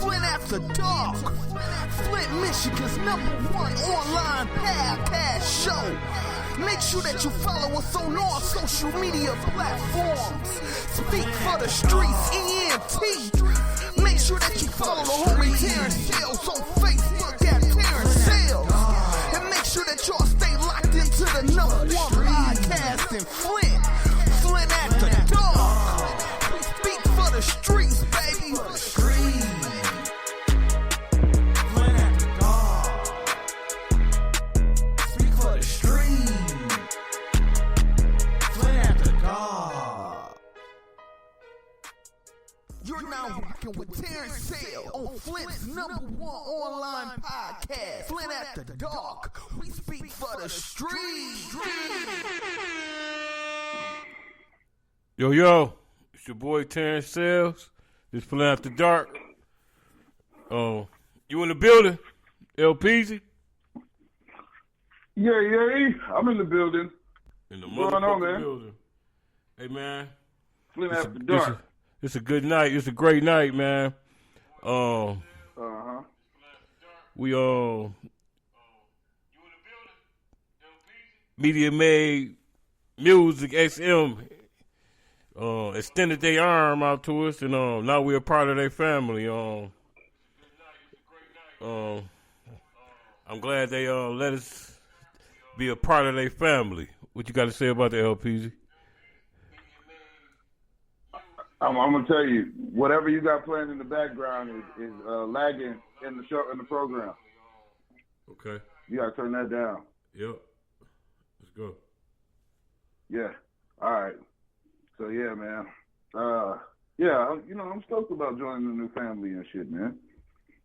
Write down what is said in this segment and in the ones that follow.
Flint After Dark. Flint, Michigan's #1 online podcast show. Make sure that you follow us on all social media platforms. Speak for the streets, ENT. Make sure that you follow the homie Terrence Sales on Facebook at Terrence Sales. And make sure that y'all stay locked into the #1 podcast in Flint. Flint After Dark. We speak for the streets, baby. Flint After Dark. Speak for the streets. Flint After Dark. You're now rocking with Terrence Sale on Flint's #1 online podcast, Flint After Dark. We speak for the streets. Yo, it's your boy Terrence Sales. This Flint After Dark. You in the building, LPZ? Yeah, I'm in the building. In the What's going on, man? building. Hey, man. Flint After Dark. It's a good night. It's a great night, man. We Media Made Music XM extended their arm out to us, and now we're a part of their family. I'm glad they let us be a part of their family. What you got to say about the LPZ? I'm gonna tell you, whatever you got playing in the background is lagging in the show, in the program. Okay. You gotta turn that down. Yep. Let's go. Yeah. All right. So yeah, man. I'm stoked about joining the new family and shit, man.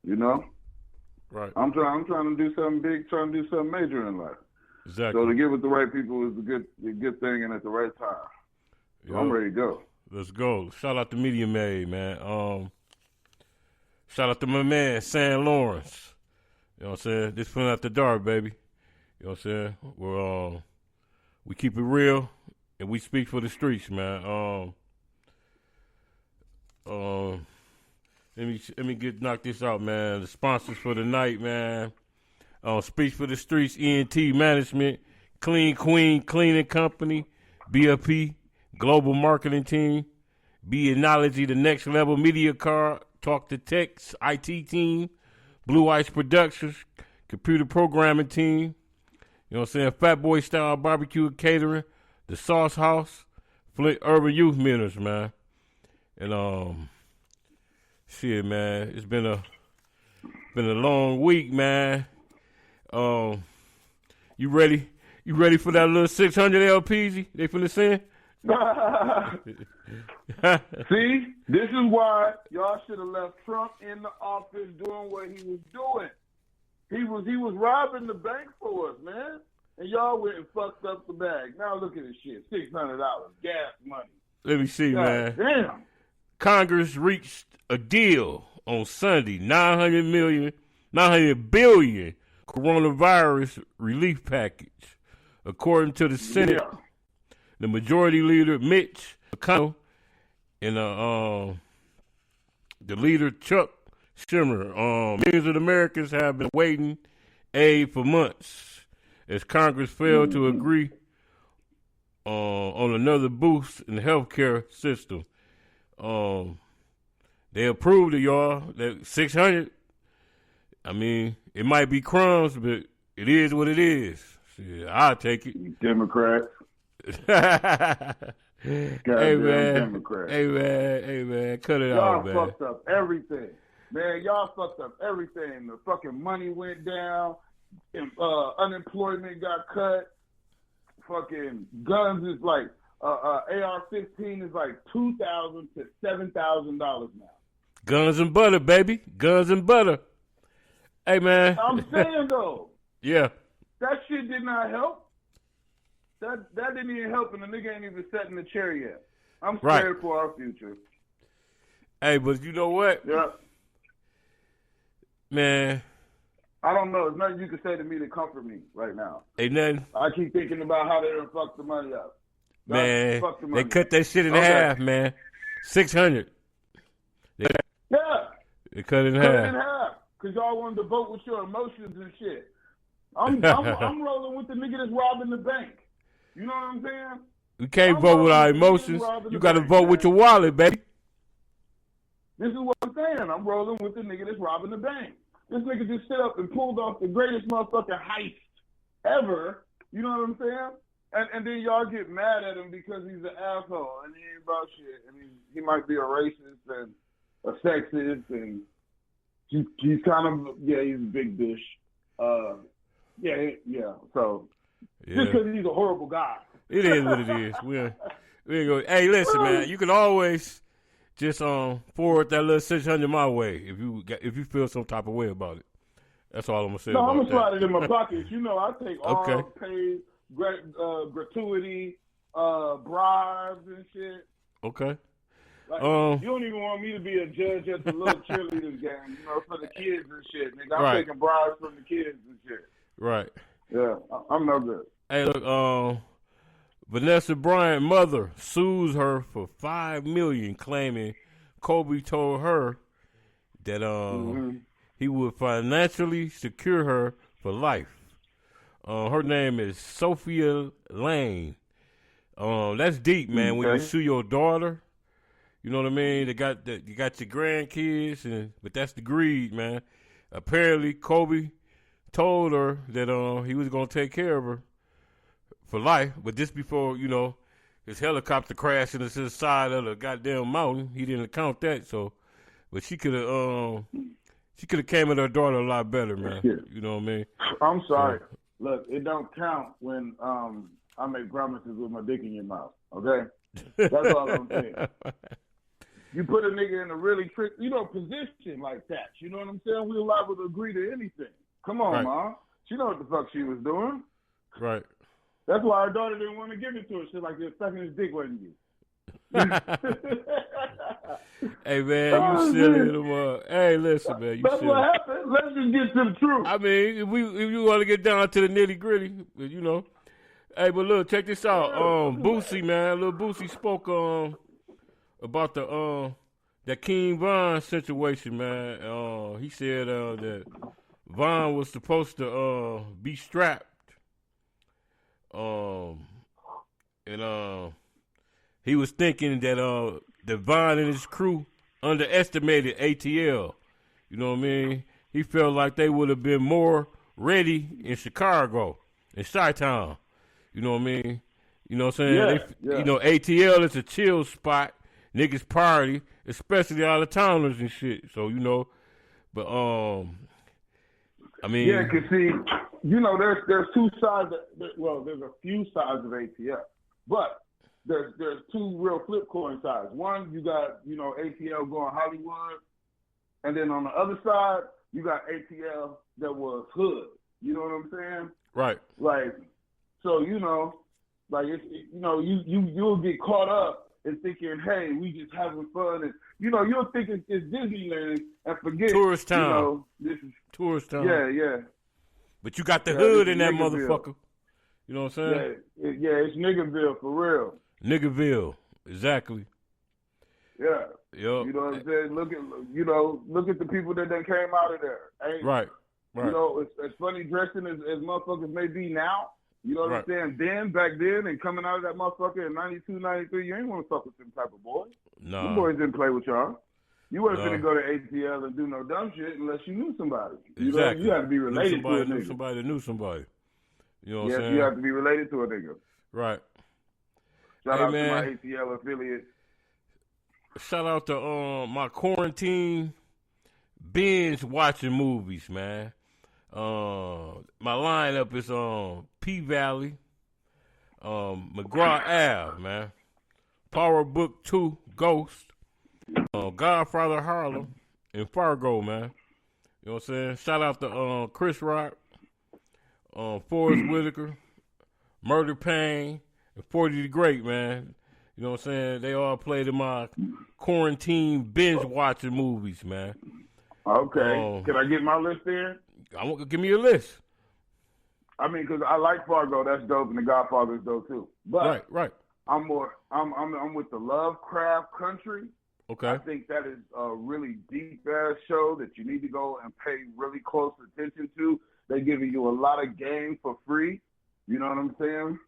You know. Right. I'm trying to do something big, trying to do something major in life. Exactly. So to get with the right people is a good thing, and at the right time. So I'm ready to go. Let's go. Shout out to Media Made, man. Shout out to my man, San Lawrence. You know what I'm saying? This Flint After Dark, baby. You know what I'm saying? We keep it real, and we speak for the streets, man. Let me knock this out, man. The sponsors for the night, man. Speak for the Streets, ENT Management, Clean Queen Cleaning Company, BFP, Global Marketing Team, Be-Acknowledge the Next Level Media Card, Talk to Tech's IT Team, Blue Ice Productions, Computer Programming Team, you know what I'm saying, Fat Boy Style Barbecue and Catering, The Sauce House, Flint Urban Youth Mentors, man. And shit, man, it's been a long week, man. You ready? You ready for that little 600 LPZ they finna send? See, this is why y'all should have left Trump in the office doing what he was doing. He was robbing the bank for us, man. And y'all went and fucked up the bag. Now look at this shit. $600 gas money. Let me see, God man. Damn. Congress reached a deal on Sunday, $900 billion coronavirus relief package. According to the Senate, the majority leader, Mitch McConnell, and the leader, Chuck Schumer, millions of Americans have been waiting aid for months as Congress failed to agree on another boost in the healthcare system. They approved it, y'all. That 600. I mean, it might be crumbs, but it is what it is. Shit, I'll take it. Democrats. Hey man, cut it out, man. Y'all fucked up everything. Man, y'all fucked up everything. The fucking money went down. Unemployment got cut. Fucking guns is like, AR-15 is like $2,000 to $7,000 now. Guns and butter, baby. Guns and butter. Hey, man. I'm saying, though. Yeah. That shit did not help. That didn't even help, and the nigga ain't even sat in the chair yet. I'm scared for our future. Hey, but you know what? Yeah. Man. I don't know. There's nothing you can say to me to comfort me right now. Ain't nothing. I keep thinking about how they done fucked the money up. Man, they cut that shit in half, man. 600. Yeah. It cut it in Cut it in half. half. Because y'all wanted to vote with your emotions and shit. I'm rolling with the nigga that's robbing the bank. You know what I'm saying? We can't vote with our emotions. You got to vote with your wallet, baby. This is what I'm saying. I'm rolling with the nigga that's robbing the bank. This nigga just stood up and pulled off the greatest motherfucking heist ever. You know what I'm saying? And then y'all get mad at him because he's an asshole and he ain't about shit. And he might be a racist and a sexist and he's kind of, he's a big dish. So just because he's a horrible guy. It is what it is. We ain't go. Hey, listen, man. You can always just forward that little 600 my way if you feel some type of way about it. That's all I'm gonna say. No, I'm gonna slide it in my pockets. You know, I take all paid gratuity, bribes and shit. Okay. Like, you don't even want me to be a judge at the little cheerleaders game, for the kids and shit. Nigga, I'm taking bribes from the kids and shit. Right. Yeah, I'm no good. Hey, look, Vanessa Bryant's mother sues her for $5 million, claiming Kobe told her that he would financially secure her for life. Her name is Sophia Lane. That's deep, man. When you sue your daughter, you know what I mean. You got your grandkids, but that's the greed, man. Apparently, Kobe told her that he was gonna take care of her for life, but just before his helicopter crashed into the side of the goddamn mountain, he didn't account that. So, but she could have came at her daughter a lot better, man. You know what I mean? I'm sorry. So, look, it don't count when I make promises with my dick in your mouth. Okay, that's all I'm saying. You put a nigga in a really position like that. You know what I'm saying? We're liable to agree to anything. Come on, Mom. She know what the fuck she was doing. Right. That's why her daughter didn't want to give it to her. She's like, you're sucking his dick, wasn't you? Hey, man, you silly. Hey, listen, man. You That's silly. what happened. Let's just get to the truth. I mean, if you want to get down to the nitty gritty, Hey, but look, check this out. Boosie, man. Lil Boosie spoke about that King Von situation, man. He said that Von was supposed to be strapped. He was thinking that Von and his crew underestimated ATL. You know what I mean? He felt like they would have been more ready in Chicago, in Chi-Town. You know what I mean? You know what I'm saying? ATL is a chill spot. Niggas party, especially out of towners and shit. So, but I mean, yeah, cause see, there's two sides. There's a few sides of ATL, but there's two real flip coin sides. One, you got ATL going Hollywood, and then on the other side, you got ATL that was hood. You know what I'm saying? Right. Like, so you'll get caught up and thinking, hey, we just having fun, and you'll think it's Disneyland and forget tourist town. This is tourist town. Yeah. But you got the hood in that motherfucker. You know what I'm saying? Yeah, it's Niggerville for real. Niggerville, exactly. Yeah. Yep. You know what I'm saying? Look at the people that done came out of there. Right. As funny dressing as motherfuckers may be now. You know what I'm saying? Back then, and coming out of that motherfucker in 92, 93, you ain't want to fuck with them type of boys. No. Them boys didn't play with y'all. You wasn't going to go to ATL and do no dumb shit unless you knew somebody. Exactly. You have to be related to a nigga. Somebody that knew somebody. You know what I'm saying? Yes, you have to be related to a nigga. Right. Shout out to my ATL affiliate. Shout out to my quarantine binge watching movies, man. My lineup is P-Valley, McGraw Ave, man. Power Book 2, Ghost, Godfather Harlem, and Fargo, man. You know what I'm saying? Shout out to Chris Rock, Forrest Whitaker, Murder Pain, and 40 the Great, man. You know what I'm saying? They all played in my quarantine binge watching movies, man. Okay. Can I get my list in? Give me a list. I mean, because I like Fargo, that's dope, and The Godfather is dope too. But right. I'm with the Lovecraft country. Okay. I think that is a really deep-ass show that you need to go and pay really close attention to. They're giving you a lot of game for free. You know what I'm saying?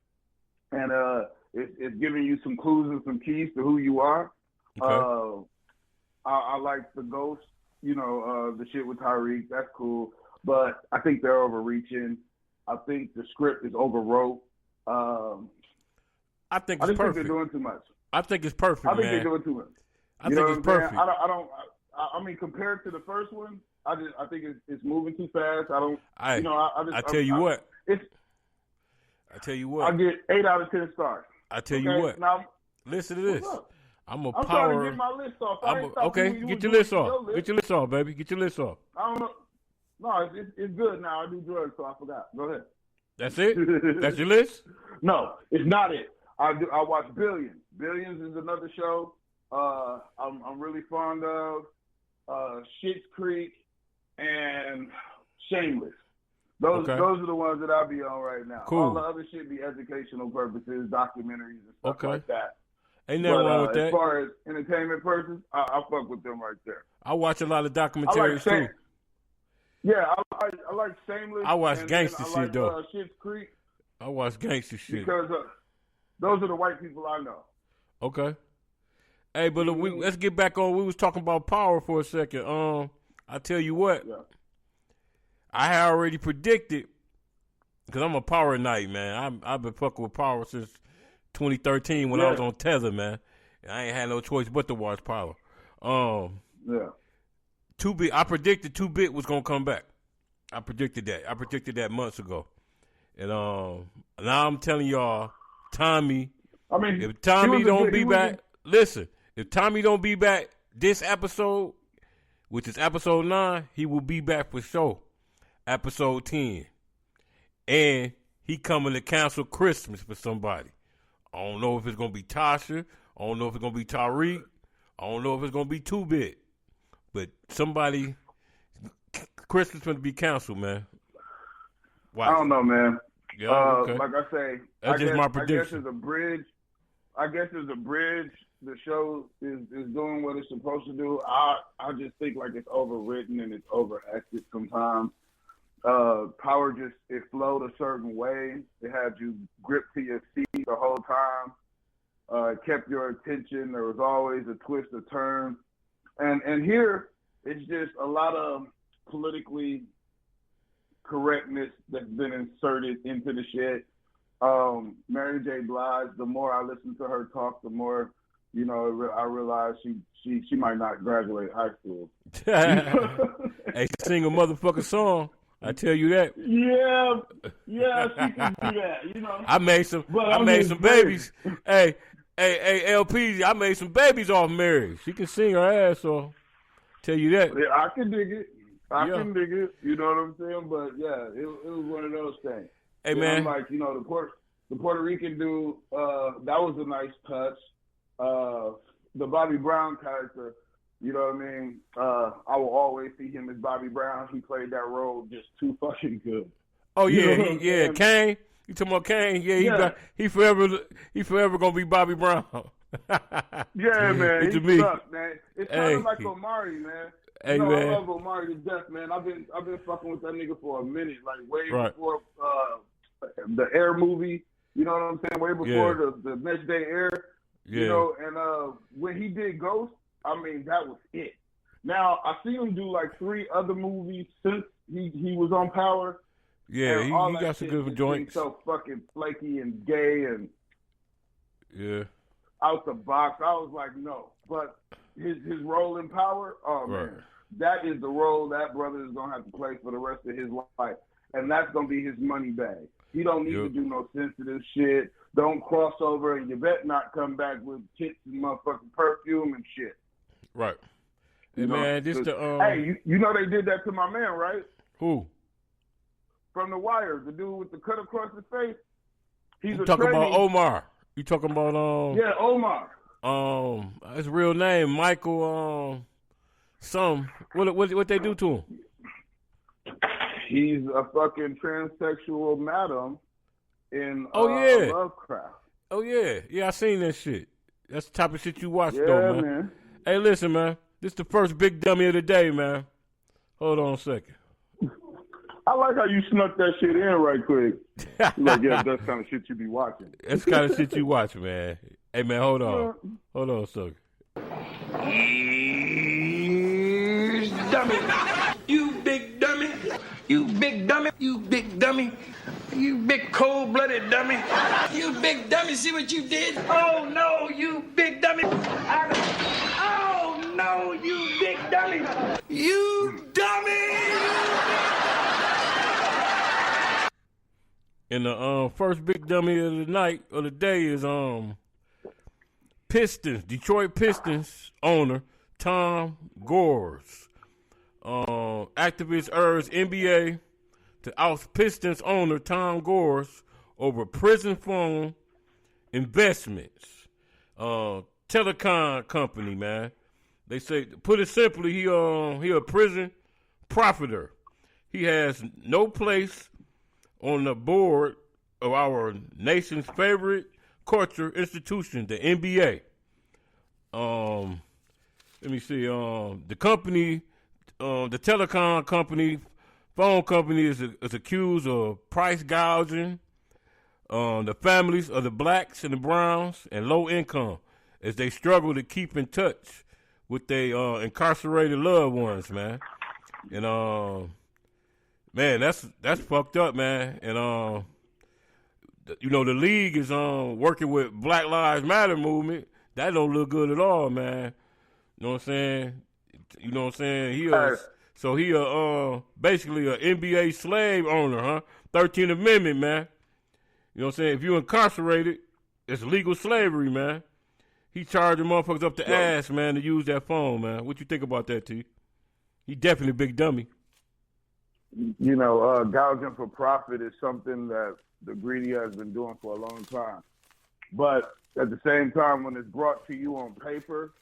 And it's giving you some clues and some keys to who you are. Okay. I like the Ghost, the shit with Tyreek. That's cool. But I think they're overreaching. I think the script is overwrote. I think it's I just perfect. think they're doing too much. I think it's perfect, I think man. they're doing too much. I think it's perfect. I mean, compared to the first one, I think it's moving too fast. I tell you what. I get 8 out of 10 stars. I tell you what. Now, listen to this. I'm trying to get my list off. Get your list off. Get your list off, baby. Get your list off. I don't know. No, it's good now. I do drugs, so I forgot. Go ahead. That's it? That's your list? No, it's not it. I watch Billions. Billions is another show I'm really fond of. Schitt's Creek and Shameless. Those are the ones that I'll be on right now. Cool. All the other shit be educational purposes, documentaries and stuff like that. Ain't nothing wrong with that. As far as entertainment purposes, I fuck with them right there. I watch a lot of documentaries too. Yeah, I like Shameless. I watch gangster shit though. Schitt's Creek. I watch gangster shit because those are the white people I know. Okay. Hey, but let's get back on. We was talking about Power for a second. I tell you what. Yeah. I had already predicted, because I'm a Power Knight, man. I've been fucking with Power since 2013 when I was on Tether, man. I ain't had no choice but to watch Power. Yeah. 2-Bit. I predicted 2-Bit was gonna come back. I predicted that months ago, and now I'm telling y'all, Tommy. I mean, if Tommy don't be back, listen. If Tommy don't be back this episode, which is episode 9, he will be back for sure. Episode 10. And he coming to cancel Christmas for somebody. I don't know if it's going to be Tasha. I don't know if it's going to be Tariq. I don't know if it's going to be 2-Bit. But somebody, Christmas going to be canceled, man. Watch. I don't know, man. Yeah, okay. Like I say, that's just my prediction. I guess there's a bridge. The show is doing what it's supposed to do. I just think like it's overwritten and it's overacted sometimes. Power just, it flowed a certain way. It had you gripped to your seat the whole time. It kept your attention. There was always a twist, a turn. And here, it's just a lot of politically correctness that's been inserted into the shit. Mary J. Blige, the more I listen to her talk, the more, I realize she might not graduate high school. Hey, she sing a motherfucking song. I tell you that. Yeah, she can do that. I made some babies. Hey, LP, I made some babies off Mary. She can sing her ass off. Tell you that. Yeah, I can dig it. I can dig it. You know what I'm saying? But yeah, it was one of those things. Hey, man. I'm like, the Puerto Rican dude, that was a nice touch. The Bobby Brown character, you know what I mean? I will always see him as Bobby Brown. He played that role just too fucking good. Oh yeah, Kane. You talking about Kane? Yeah, he forever gonna be Bobby Brown. Yeah, man. It's he sucks, man. It's kind of like Omari, man. Hey, man. I love Omari to death, man. I've been fucking with that nigga for a minute, like way before the Air movie. You know what I'm saying? Way before the Next Day Air. Yeah. And when he did Ghost, I mean, that was it. Now, I've seen him do like 3 other movies since he was on Power. Yeah, he got some good joints. So fucking flaky and gay and out the box. I was like, no. But his role in Power, man, that is the role that brother is going to have to play for the rest of his life. And that's going to be his money bag. He don't need to do no sensitive shit. Don't cross over, and you better not come back with tits and motherfucking perfume and shit. Right. Hey, man, this hey, you know they did that to my man, right? Who? From The Wire, the dude with the cut across his face. He's you talking about Omar? You talking about Yeah, Omar. His real name, Michael. What they do to him? He's a fucking transsexual madam in Lovecraft. Oh yeah, I seen that shit. That's the type of shit you watch, though, man. Hey, listen, man. This is the first big dummy of the day, man. Hold on a second. I like how you snuck that shit in right quick. Like, yeah, that's kind of shit you be watching. That's kind of shit you watch, man. Hey, man, hold on. Hold on a second. Dummy. You big dummy. You big dummy. You big dummy. You big cold-blooded dummy. You big dummy. See what you did? Oh, no, you big dummy. Oh, no, you big dummy. You dummy. And the first big dummy of the night or the day is Detroit Pistons owner Tom Gores. Activist urged NBA to oust Pistons owner Tom Gores over prison fund investments. Telecom company, man. They say, put it simply, he a prison profiteer. He has no place on the board of our nation's favorite culture institution, the NBA. Let me see. The company, the telecom company, phone company is accused of price gouging the families of the blacks and the browns and low income as they struggle to keep in touch with their incarcerated loved ones, man. And man, that's fucked up, man. And you know, the league is working with Black Lives Matter movement. That don't look good at all, man. You know what I'm saying? You know what I'm saying? He basically a NBA slave owner, huh? 13th Amendment, man. You know what I'm saying? If you're incarcerated, it's legal slavery, man. He charging motherfuckers up the ass, man, to use that phone, man. What you think about that, T? He definitely a big dummy. You know, gouging for profit is something that the greedy has been doing for a long time. But at the same time, when it's brought to you on paper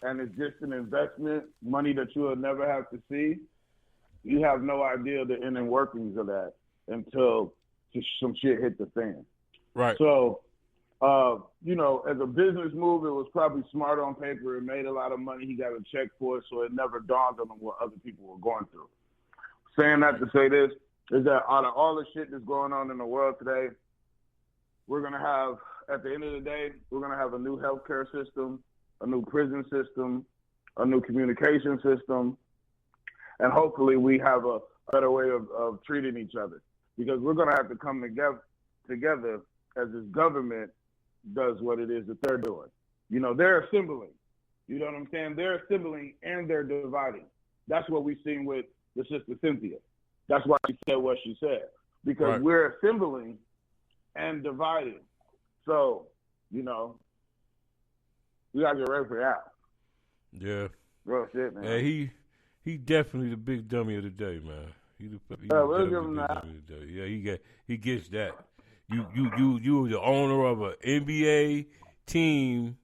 and it's just an investment, money that you will never have to see, you have no idea the inner workings of that until some shit hit the fan. Right. So, you know, as a business move, it was probably smart on paper. It made a lot of money. He got a check for it, so it never dawned on him what other people were going through. Saying that to say this is that out of all the shit that's going on in the world today, we're going to have, at the end of the day, we're going to have a new healthcare system, a new prison system, a new communication system, and hopefully we have a better way of treating each other. Because we're going to have to come together as this government does what it is that they're doing. You know, they're assembling. You know what I'm saying? They're assembling and they're dividing. That's what we've seen with the sister Cynthia. That's why she said what she said. Because we're assembling and dividing. So, you know, we got to get ready for that. Yeah. Real shit, man. Yeah, he definitely the big dummy of the day, man. We'll give him that. Yeah, he gets that. You the owner of an NBA team.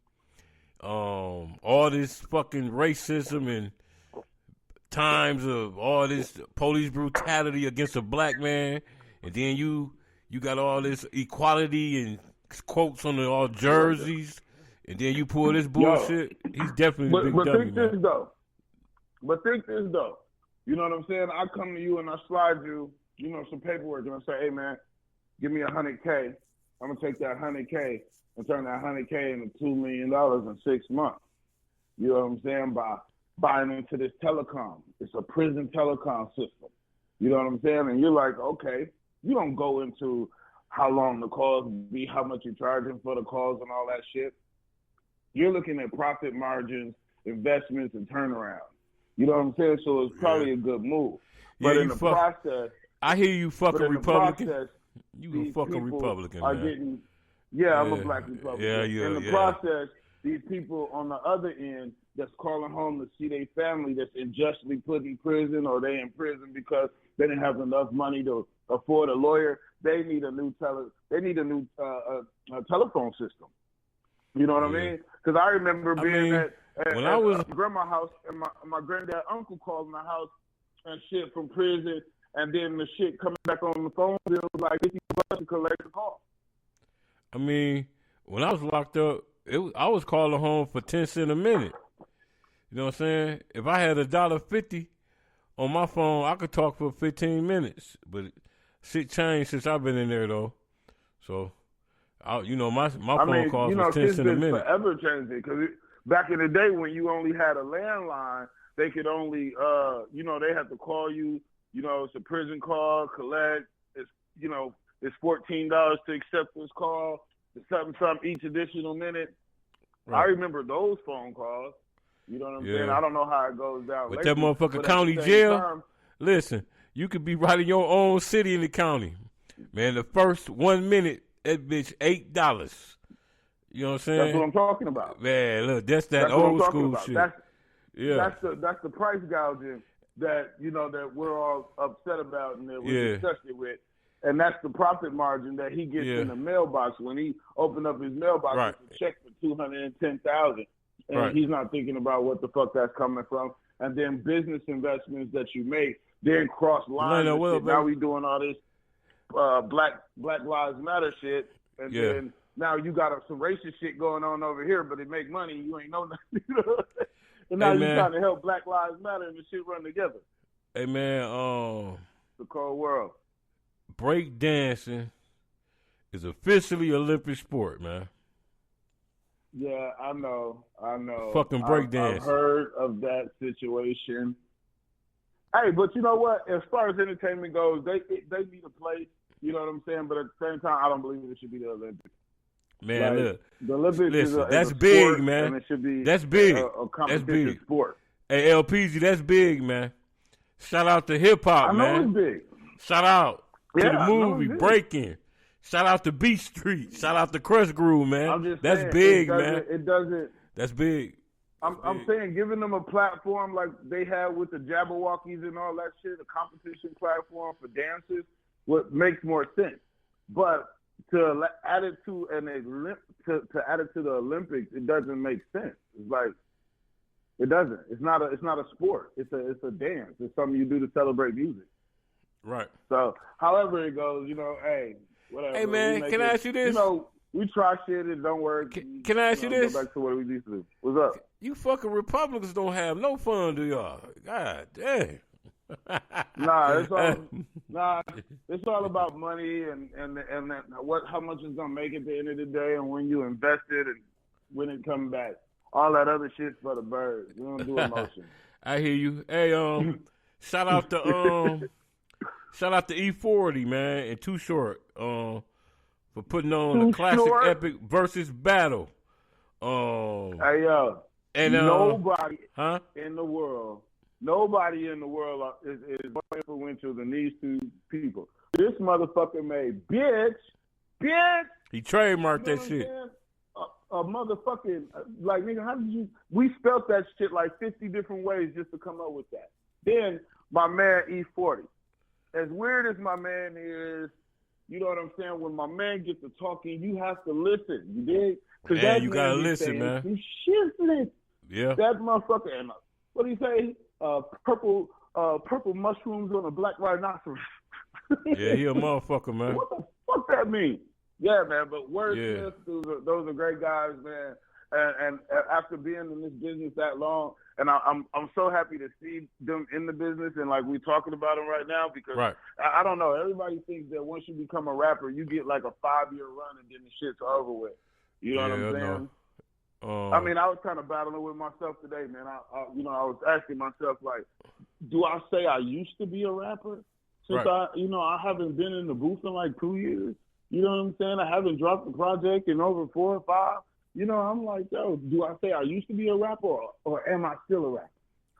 All this fucking racism and times of all this police brutality against a black man, and then you got all this equality and quotes on all jerseys, and then you pull this bullshit. He's definitely the big dummy, man. Think this though. You know what I'm saying? I come to you and I slide you, you know, some paperwork and I say, hey man, give me $100K. I'm gonna take that $100K and turn that $100K into $2 million in 6 months. You know what I'm saying? By buying into this telecom. It's a prison telecom system. You know what I'm saying? And you're like, okay, you don't go into how long the calls be, how much you're charging for the calls and all that shit. You're looking at profit margins, investments, and turnaround. You know what I'm saying? So it's probably a good move. But in the process... I hear you fucking Republican. Process, you a fucking Republican, are man. Getting, I'm a black Republican. In the process, these people on the other end that's calling home to see their family that's unjustly put in prison, or they in prison because they didn't have enough money to afford a lawyer, they need a new telephone system. You know what I mean? Because I remember being at my grandma's house, and my granddad uncle called in the house and shit from prison, and then the shit coming back on the phone bill was like $50 to collect the call. I mean, when I was locked up, I was calling home for 10 cents a minute. You know what I'm saying? If I had $1.50 on my phone, I could talk for 15 minutes. But shit changed since I've been in there, though. So, my phone calls was 10 cents a minute. Forever changing. Because back in the day when you only had a landline, they could only, they had to call you. It's a prison call, collect. It's $14 to accept this call. It's something each additional minute. Right. I remember those phone calls. You know what I'm saying? I don't know how it goes down. But that motherfucker county jail, listen, you could be right in your own city in the county. Man, the first 1 minute, that bitch $8. You know what I'm saying? That's what I'm talking about. Man, look, that's old school shit. That's the price gouging that that we're all upset about and that we're disgusted with. And that's the profit margin that he gets in the mailbox when he opened up his mailbox. Right. It's a check for $210,000, and he's not thinking about what the fuck that's coming from. And then business investments that you make, then cross lines. Now we doing all this Black Lives Matter shit, and then now you got some racist shit going on over here, but it make money. You ain't know nothing. And now you're trying to help Black Lives Matter and the shit run together. Hey man, the cold world. Break dancing is officially Olympic sport, man. Yeah, I know. Fucking break dancing. I've heard of that situation. Hey, but you know what? As far as entertainment goes, they need a place. You know what I'm saying? But at the same time, I don't believe it should be the Olympics. Man, look. The Olympics is that's a big, sport, man. And it should be that's big. A competitive sport. Hey, LPZ, that's big, man. Shout out to hip hop, man. I know it's big. Shout out to the movie Breaking. Shout out to Beat Street. Shout out to Crush Groove, man. I'm just that's saying, big, man. It doesn't. That's big. I'm saying giving them a platform like they have with the Jabberwockies and all that shit, a competition platform for dancers, what makes more sense. But to add it to to add it to the Olympics, it doesn't make sense. It's like it doesn't. It's not a sport. It's a dance. It's something you do to celebrate music. Right. So however it goes, hey, whatever. Hey man, can I ask you this? We try shit and don't work. Can I ask you this? Go back to what we used to do. What's up? You fucking Republicans don't have no fun, do y'all? God damn. It's all about money and how much it's gonna make at the end of the day, and when you invest it and when it comes back. All that other shit's for the birds. We don't do emotion. I hear you. Hey, shout out to E40, man, and Too Short, for putting on the classic epic versus battle. Hey yo, and nobody in the world is more influential than these two people. This motherfucker made bitch. He trademarked that shit. A motherfucking, like, nigga, how did you, we spelt that shit like 50 different ways just to come up with that. Then my man E40, as weird as my man is, you know what I'm saying, when my man gets to talking, you have to listen, you dig? Yeah, you gotta listen, man. Some shit. Yeah. That motherfucker, and what do you say? Purple mushrooms on a black rhinoceros. Yeah, he a motherfucker, man. What the fuck that mean? Yeah, man, but Wordsmith, those are great guys, man. And after being in this business that long, and I'm so happy to see them in the business, and like we talking about them right now, because I don't know, everybody thinks that once you become a rapper, you get like a 5-year run and then the shit's over with. You know what I'm saying? I mean, I was kind of battling with myself today, man. I was asking myself, like, do I say I used to be a rapper? Since I haven't been in the booth in like 2 years. You know what I'm saying? I haven't dropped a project in over 4 or 5. I'm like, yo, do I say I used to be a rapper or am I still a rapper?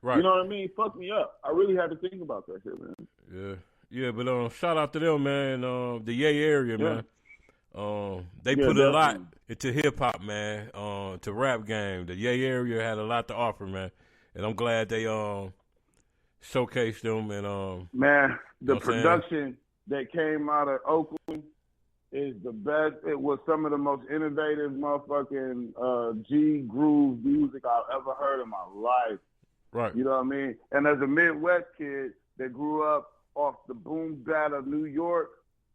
Right. You know what I mean? Fuck me up. I really had to think about that shit, man. Yeah, but shout out to them, man. The Yay area, man. They put a lot into hip hop, man. To rap game. The Yay area had a lot to offer, man. And I'm glad they showcased them and man, the production that came out of Oakland is the best. It was some of the most innovative motherfucking G groove music I've ever heard in my life. Right. You know what I mean? And as a Midwest kid that grew up off the boom bap of New York,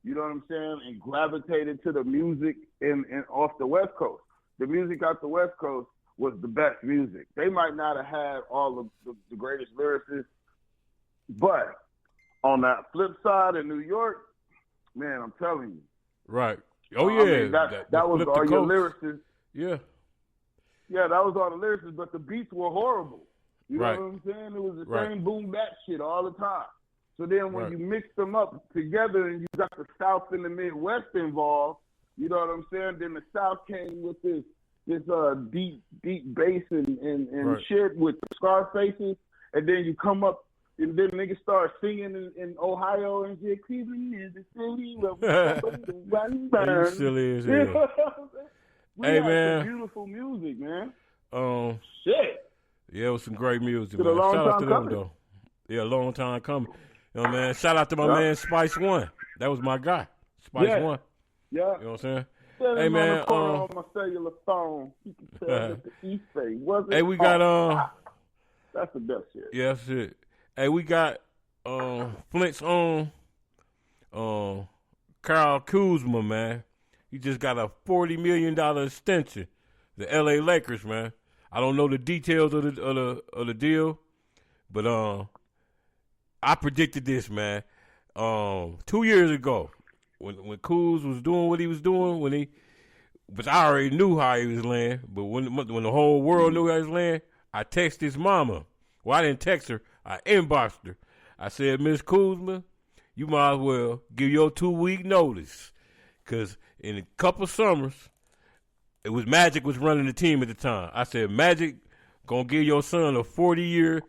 you know what I'm saying, and gravitated to the music in off the West Coast. The music out the West Coast was the best music. They might not have had all of the greatest lyricists, but on that flip side in New York, man, I'm telling you. Right. Oh, yeah. I mean, that was all your lyricists. Yeah. Yeah, that was all the lyricists, but the beats were horrible. You know Right. what I'm saying? It was the Right. same boom bap shit all the time. So then when Right. you mix them up together and you got the South and the Midwest involved, you know what I'm saying? Then the South came with this deep bass and Right. shit with the Scarfaces, and then you come up and then niggas start singing in Ohio and shit. Cleveland is the city where we burn. You silly as You know hell. what I'm saying? We Hey, had man. some beautiful music, man. Shit. Yeah, it was some great music, Been a man. long Shout out time to them, coming. though. Yeah, a long time coming. You know, man. Shout out to my man Spice One. That was my guy, Spice Yeah. One. Yeah. You know what I'm saying? Standing Hey, man, on the corner on my cellular phone. You can tell that the East Bay wasn't. Hey, we got that's the best shit. Yeah, that's it. Hey, we got Flint's own Kyle Kuzma, man. He just got a $40 million extension. The L.A. Lakers, man. I don't know the details of the deal, but I predicted this, man. 2 years ago, when Kuz was doing what he was doing, but I already knew how he was laying. But when the whole world knew how he was laying, I texted his mama. Well, I didn't text her. I inboxed her. I said, Miss Kuzma, you might as well give your 2-week notice. Because in a couple summers, it was Magic was running the team at the time. I said, Magic gonna give your son a $40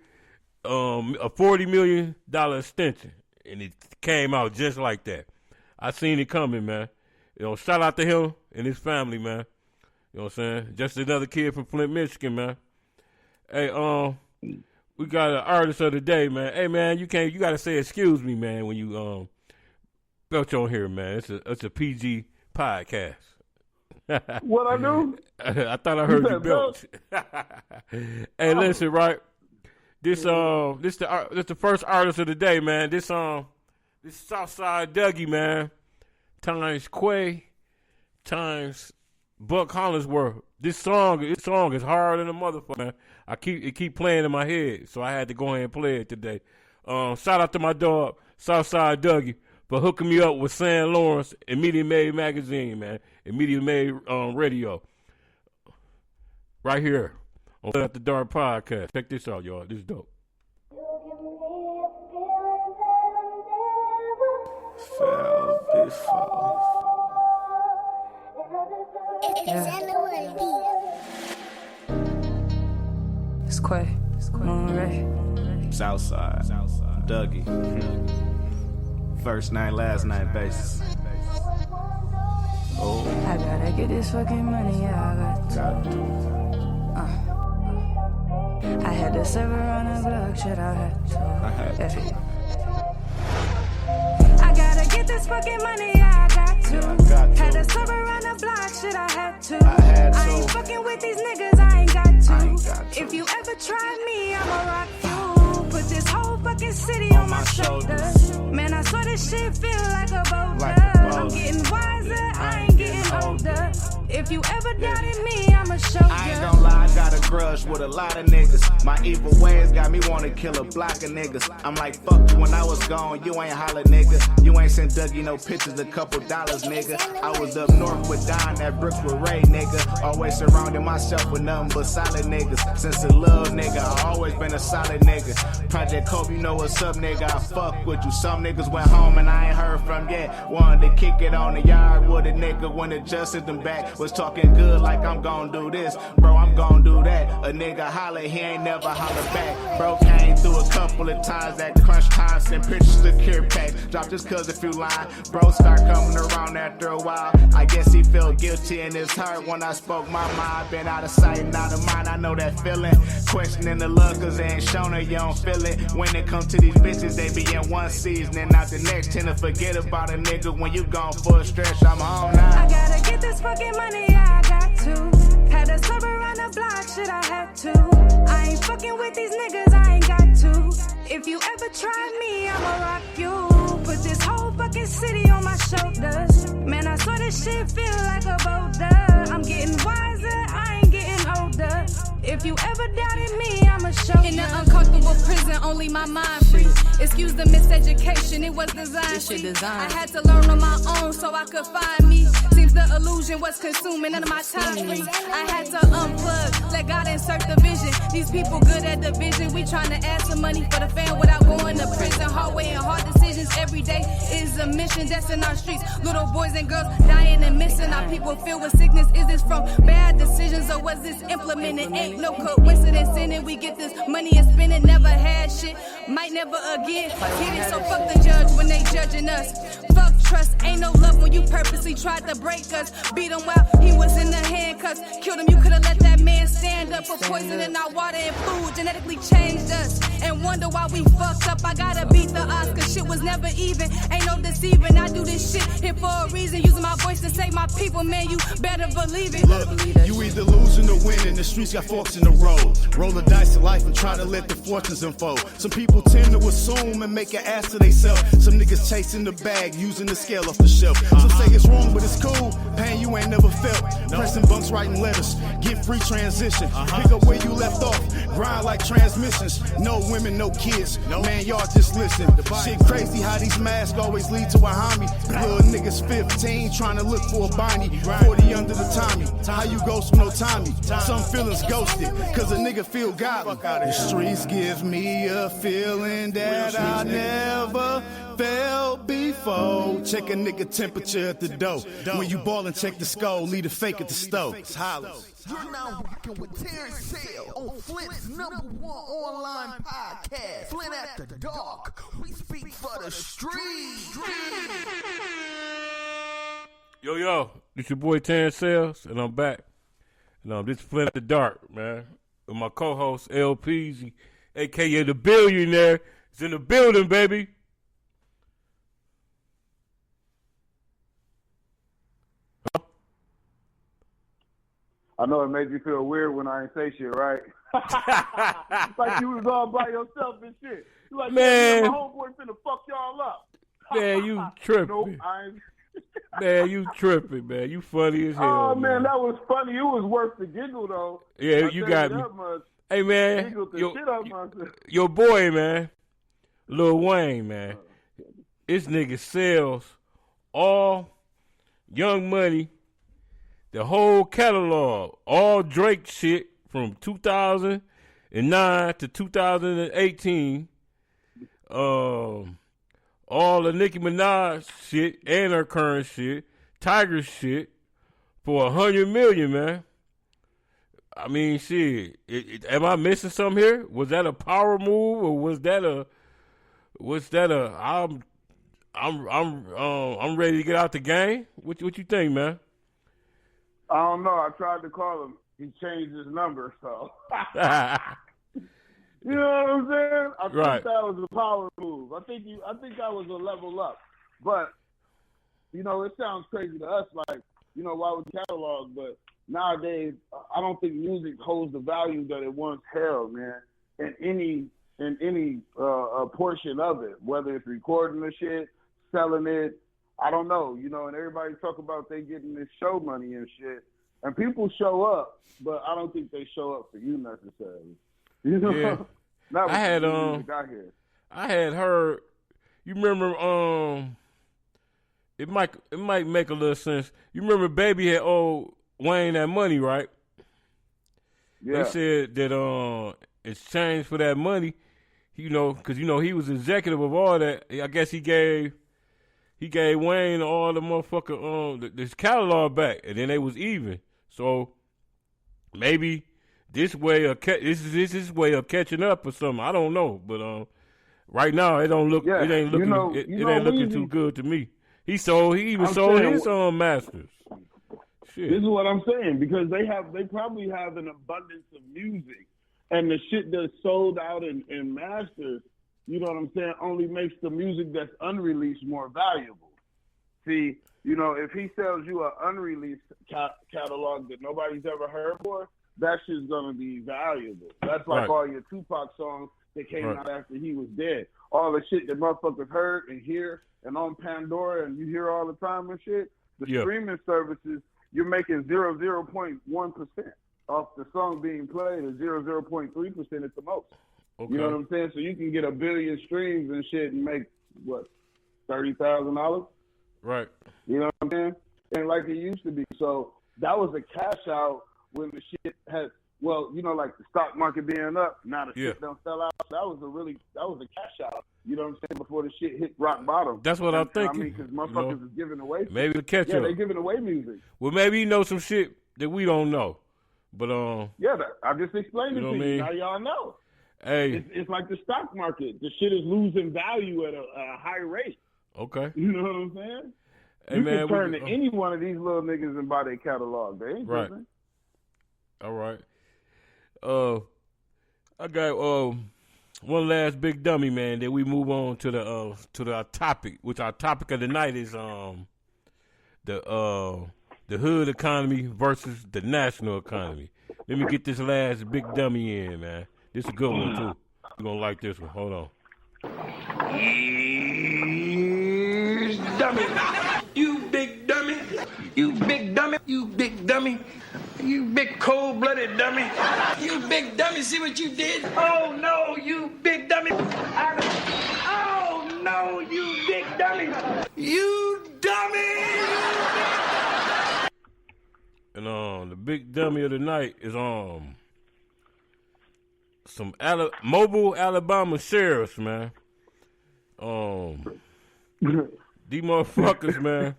million extension. And it came out just like that. I seen it coming, man. You know, shout out to him and his family, man. You know what I'm saying? Just another kid from Flint, Michigan, man. Hey, we got an artist of the day, man. Hey, man, you gotta say excuse me, man, when you belch on here, man. It's a PG podcast. What I do? I thought I heard you belch. Hey, listen, right? This the first artist of the day, man. This Southside Dougie, man. Times Quay, times Buck Hollingsworth. This song is hard than a motherfucker, man. It keep playing in my head, so I had to go ahead and play it today. Shout out to my dog, Southside Dougie, for hooking me up with San Lawrence and Media Made Magazine, man, and Media Made Radio. Right here on Flint After Dark Podcast. Check this out, y'all. This is dope. It's Quay. Monterey. Southside. Dougie. First name, last name basis. Oh. I gotta get this fucking money, yeah, I got to. I had to serve her on the block, shit, I had to. I gotta get this fucking money, yeah, I got to. Had to serve her on the block, shit, I had to. I ain't fucking with these niggas, I ain't got to. If you ever try me, I'ma rock you. Put this whole fucking city on my shoulders. Man, I swear this shit feel like a boulder. I'm getting wiser, I ain't getting older. If you ever doubted me, I'ma show you. I ain't gon' lie, I got a grudge with a lot of niggas. My evil ways got me wanna kill a block of niggas. I'm like, fuck you when I was gone, you ain't holler, nigga. You ain't sent Dougie no pictures, a couple dollars, nigga. I was up north with Don, that Brooks with Ray, nigga. Always surrounding myself with nothing but solid niggas. Since a little nigga, I always been a solid nigga. Project Kobe, you know what's up, nigga, I fuck with you. Some niggas went home and I ain't heard from yet. Wanted to kick it on the yard with a nigga when adjusted them back. Was talking good like I'm gon' do this, bro, I'm gon' do that. A nigga holler, he ain't never holler back. Bro came through a couple of times at crunch time, sent pictures to care pack. Dropped just cause if you lying, bro start coming around after a while. I guess he felt guilty in his heart when I spoke my mind. Been out of sight and out of mind, I know that feeling. Questioning the love cause they ain't shown her, you don't feel it. When it comes to these bitches, they be in one season and not the next. Tend to forget about a nigga when you gone for a stretch. I'm home now. I gotta get this fucking money, yeah, I got to. Had to serve her on the block, shit, I had to. I ain't fucking with these niggas, I ain't got to. If you ever try me, I'ma rock you. Put this whole fucking city on my shoulders. Man, I swear this shit feel like a boulder. I'm getting wiser, I ain't getting older. only my mind free. Excuse the miseducation, it was designed. I had to learn on my own so I could find me. Seems the illusion was consuming none of my time free. I had to unplug, let God insert the vision. These people good at division. We trying to add some money for the fan without going to prison. Hard way and hard decisions every day is a mission that's in our streets. Little boys and girls dying and missing. Our people filled with sickness. Is this from bad decisions or was this implemented? Ain't no coincidence in it. We get this money and spend it. Never had shit, might never again. Hit it, so fuck the judge when they judging us. Fuck trust, ain't no love when you purposely tried to break us. Beat him while he was in the handcuffs. Killed him, you could've let that man stand up for poisoning our water and food. Genetically changed us and wonder why we fucked up. I gotta beat the odds cause shit was never even. Ain't no deceiving, I do this shit here for a reason. Using my voice to save my people, man, you better believe it. Look, you either losing or winning. The streets got forks in the road. Roll the dice of life and try to let the fortunes unfold. Some people tend to assume and make an ass to theyself. Some niggas chasing the bag, using the scale off the shelf. Some say it's wrong, but it's cool. Pain you ain't never felt. Pressing bunks, writing letters. Get free transition. Pick up where you left off. Grind like transmissions. No women, no kids. Man, y'all just listen. Shit crazy how these masks always lead to a homie. Little niggas 15 trying to look for a Bonnie. 40 under the Tommy. How you ghost with no Tommy? Some feelings ghosted, cause a nigga feel godly. The streets give me a feeling that I never felt before. Check a nigga temperature at the door. When you ballin', check the skull. Leave the fake at the stove. You're now rocking with Terrence Sale on Flint's #1 online podcast, Flint After Dark. We speak for the street. Yo, this your boy Terrence Sales, and I'm back. And this is Flint After Dark, man. With my co-host LPZ, a.k.a. the billionaire, is in the building, baby. I know it made you feel weird when I ain't say shit, right? Like you was all by yourself and shit. You like, man, my homeboy finna fuck y'all up. Man, you tripping. Nope, I ain't. Man, you tripping, man. You funny as hell. Oh, man, that was funny. It was worth the giggle, though. Yeah, you got me. Hey, man, your boy, man, Lil Wayne, man. This nigga sells all Young Money, the whole catalog, all Drake shit from 2009 to 2018. All the Nicki Minaj shit and her current shit, Tiger shit, for $100 million, man. I mean, shit. Am I missing something here? Was that a power move, or was that a? I'm ready to get out the game. What you think, man? I don't know. I tried to call him. He changed his number, so. You know what I'm saying? I think that was a power move. I think that was a level up. But, you know, it sounds crazy to us, like, you know, why would catalog? But nowadays, I don't think music holds the value that it once held, man. In any portion of it, whether it's recording the shit, selling it, I don't know, you know. And everybody talk about they getting this show money and shit, and people show up, but I don't think they show up for you necessarily. You know, yeah. I had heard. You remember? It might make a little sense. You remember, Baby had owed Wayne that money, right? Yeah. They said that in exchange for that money, you know, because you know he was executive of all that. I guess he gave Wayne all the motherfucker this catalog back, and then they was even. So maybe this way of this way of catching up or something. I don't know, but right now it don't look. Yeah, it ain't looking. It ain't looking too good to me. He even sold his masters. Shit. This is what I'm saying, because they probably have an abundance of music, and the shit that's sold out in masters, you know what I'm saying, only makes the music that's unreleased more valuable. See, you know, if he sells you an unreleased catalog that nobody's ever heard before, that shit's gonna be valuable. That's like all your Tupac songs that came out after he was dead. All the shit that motherfuckers heard and hear and on Pandora and you hear all the time and shit. The streaming services, you're making 0.1% off the song being played, or 0.3% at the most. Okay. You know what I'm saying? So you can get 1 billion streams and shit and make, what, $30,000? Right. You know what I'm saying? And like it used to be. So that was a cash out when the shit had, well, you know, like the stock market being up, now the shit don't sell out. That was a cash out. You know what I'm saying? Before the shit hit rock bottom. That's what I'm thinking. I mean, because motherfuckers is giving away. Maybe to catch up. Yeah, they giving away music. Well, maybe you know some shit that we don't know. But yeah, I just explained it to you. Now y'all know. Hey, it's like the stock market. The shit is losing value at a high rate. Okay. You know what I'm saying? Hey, you man, can turn to any one of these little niggas and buy their catalog. They ain't right. Different. All right. I got one last big dummy, man. Then we move on to the topic, which our topic of the night is the hood economy versus the national economy. Let me get this last big dummy in, man. This is a good one too. You're gonna like this one. Hold on. Here's dummy. You big dummy. You big dummy. You big dummy. You big cold-blooded dummy. You big dummy, see what you did? Oh, no, you big dummy. Oh, no, you big dummy. You dummy. And the big dummy of the night is some mobile Alabama sheriffs, man. These motherfuckers, man.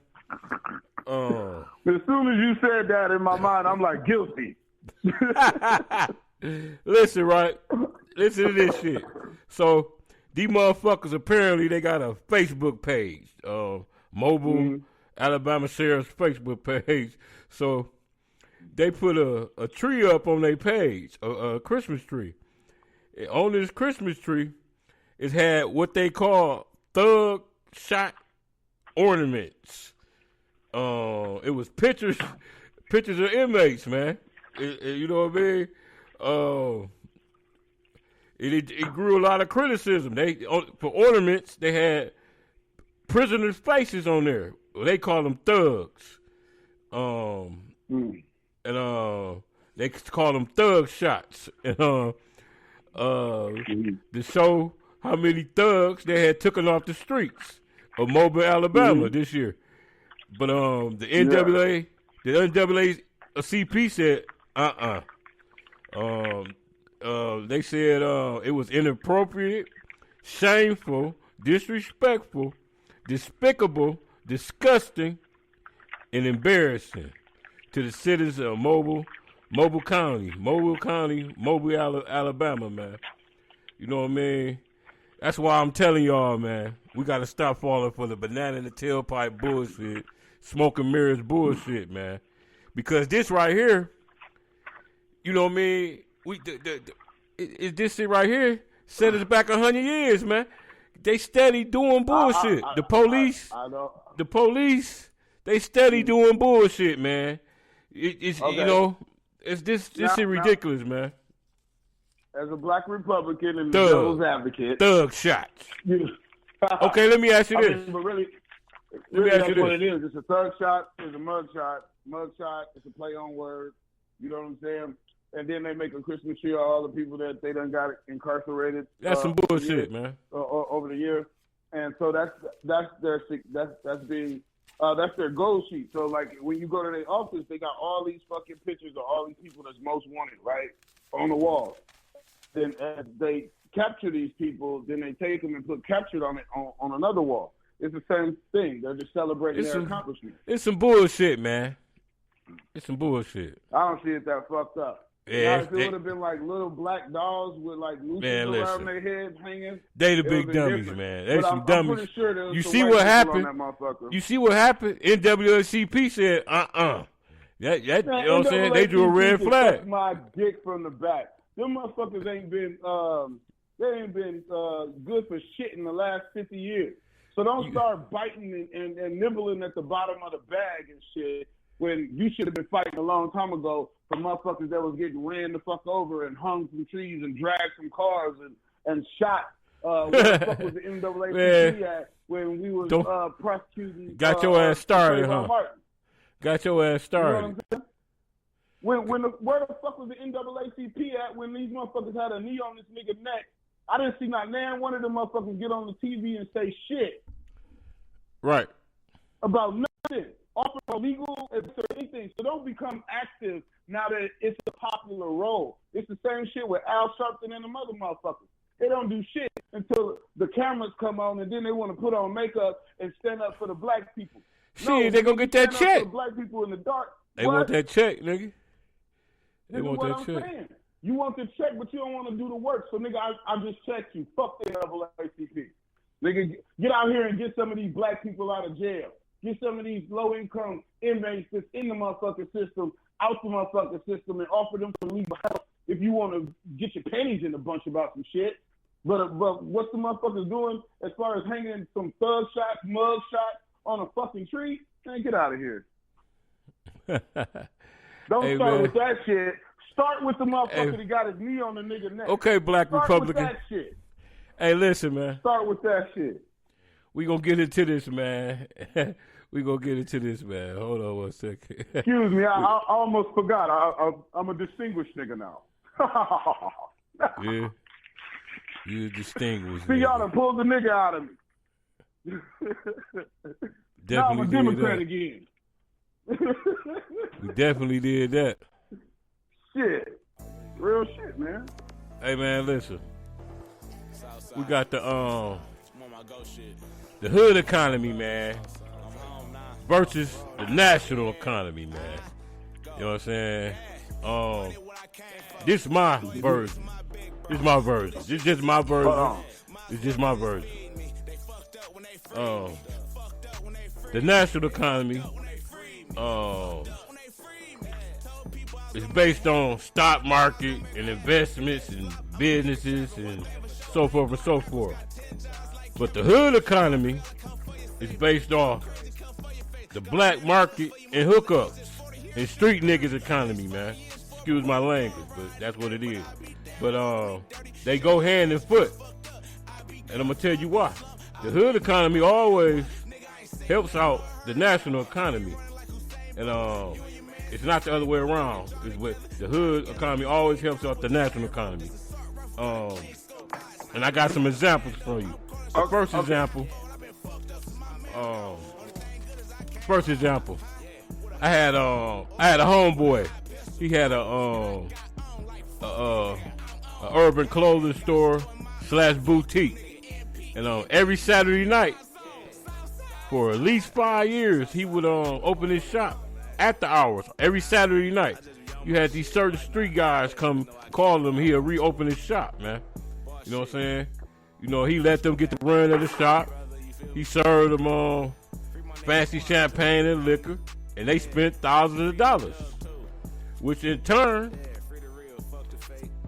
As soon as you said that in my mind, I'm like, guilty. Listen, right? Listen to this shit. So, these motherfuckers, apparently, they got a Facebook page. Mobile Alabama Sheriff's Facebook page. So, they put a tree up on their page, a Christmas tree. On this Christmas tree, it had what they call thug shot ornaments. It was pictures of inmates, man. You know what I mean? It grew a lot of criticism. For ornaments, they had prisoners' faces on there. They call them thugs. And they call them thug shots. And to show how many thugs they had taken off the streets of Mobile, Alabama this year. But the NAACP said, they said it was inappropriate, shameful, disrespectful, despicable, disgusting, and embarrassing to the citizens of Mobile County, Mobile, Alabama, man. You know what I mean? That's why I'm telling y'all, man, we got to stop falling for the banana in the tailpipe bullshit, smoke and mirrors bullshit, man. Because this right here, you know what I mean? This shit right here set us back 100 years, man. They steady doing bullshit. The police, they steady doing bullshit, man. It's okay. You know, it's this shit ridiculous, man. As a black Republican and devil's advocate, thug shots. Okay, let me ask you this. I mean, but really that's what it is. It's a thug shot. It's a mug shot. Mug shot. It's a play on words. You know what I'm saying? And then they make a Christmas tree of all the people that they done got incarcerated. That's some bullshit, man. Over the years, and so that's their goal sheet. So like when you go to their office, they got all these fucking pictures of all these people that's most wanted, right, on the wall. Then as they capture these people, then they take them and put captured on it on another wall. It's the same thing. They're just celebrating their accomplishments. It's some bullshit, man. It's some bullshit. I don't see it that fucked up. Yeah, if it would have been like little black dolls with like nooses around their heads hanging. They the big dummies, different. Man. They some dummies. I'm pretty sure you see what happened? You see what happened? NAACP said, you know what I'm saying? They drew a red flag. My dick from the back. Them motherfuckers ain't been good for shit in the last 50 years. So don't start biting and nibbling at the bottom of the bag and shit when you should have been fighting a long time ago for motherfuckers that was getting ran the fuck over and hung from trees and dragged from cars and shot. Where the fuck was the NAACP at when we was prosecuting? Got your ass started, huh? Got your ass started. You know what I'm saying? Where the fuck was the NAACP at when these motherfuckers had a knee on this nigga's neck I didn't see not one of them motherfuckers get on the TV and say shit. Right. About nothing. Offer illegal or anything. So don't become active now that it's a popular role. It's the same shit with Al Sharpton and the other motherfuckers. They don't do shit until the cameras come on, and then they want to put on makeup and stand up for the black people. Shit, they gonna get that check. For the black people in the dark. They want that check, nigga. They want that check. Saying. You want the check, but you don't want to do the work. So, nigga, I just checked you. Fuck the NAACP. Nigga, get out here and get some of these black people out of jail. Get some of these low-income inmates that's in the motherfucking system out the motherfucking system and offer them some legal help if you want to get your pennies in a bunch about some shit. But what's the motherfuckers doing as far as hanging some thug shots, mug shots on a fucking tree? Man, get out of here. Don't start with that shit. Start with the motherfucker that got his knee on the nigga neck. Okay, Black Republican. Start with that shit. Hey, listen, man. Start with that shit. We gonna get into this, man. We gonna get into this, man. Hold on one second. Excuse me, I almost forgot. I'm a distinguished nigga now. Yeah. You distinguished. See, y'all done pulled the nigga out of me. Now I'm a Democrat again. We definitely did that. Shit. Real shit, man. Hey, man, listen. We got the hood economy, man, versus the national economy, man. You know what I'm saying? This is my version. This is my version. This is just my version. It's just my version. The national economy is based on stock market and investments and businesses and so forth and so forth. But the hood economy is based off the black market and hookups and street niggas economy, man. Excuse my language, but that's what it is. But they go hand in foot. And I'm going to tell you why. The hood economy always helps out the national economy. And it's not the other way around. It's what the hood economy always helps out the national economy. And I got some examples for you. The first example, I had a homeboy. He had a urban clothing store / boutique, and every Saturday night for at least 5 years he would open his shop at the hours. Every Saturday night, you had these certain street guys come call him. He'll reopen his shop, man. You know what I'm saying? You know, he let them get the run of the shop. He served them fancy champagne and liquor, and they spent thousands of dollars, which in turn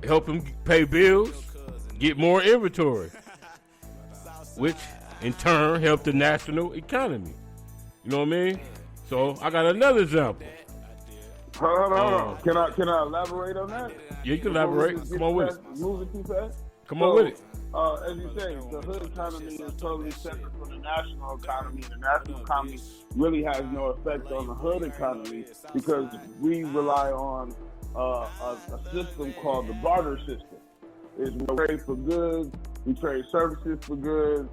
helped him pay bills, get more inventory, which in turn helped the national economy. You know what I mean? So I got another example. Hold on. Can I elaborate on that? Yeah, you can elaborate. Come on with it. Moving too fast? Come on with it. As you say, the hood economy is totally separate from the national economy. The national economy really has no effect on the hood economy because we rely on a system called the barter system. We trade for goods, we trade services for goods.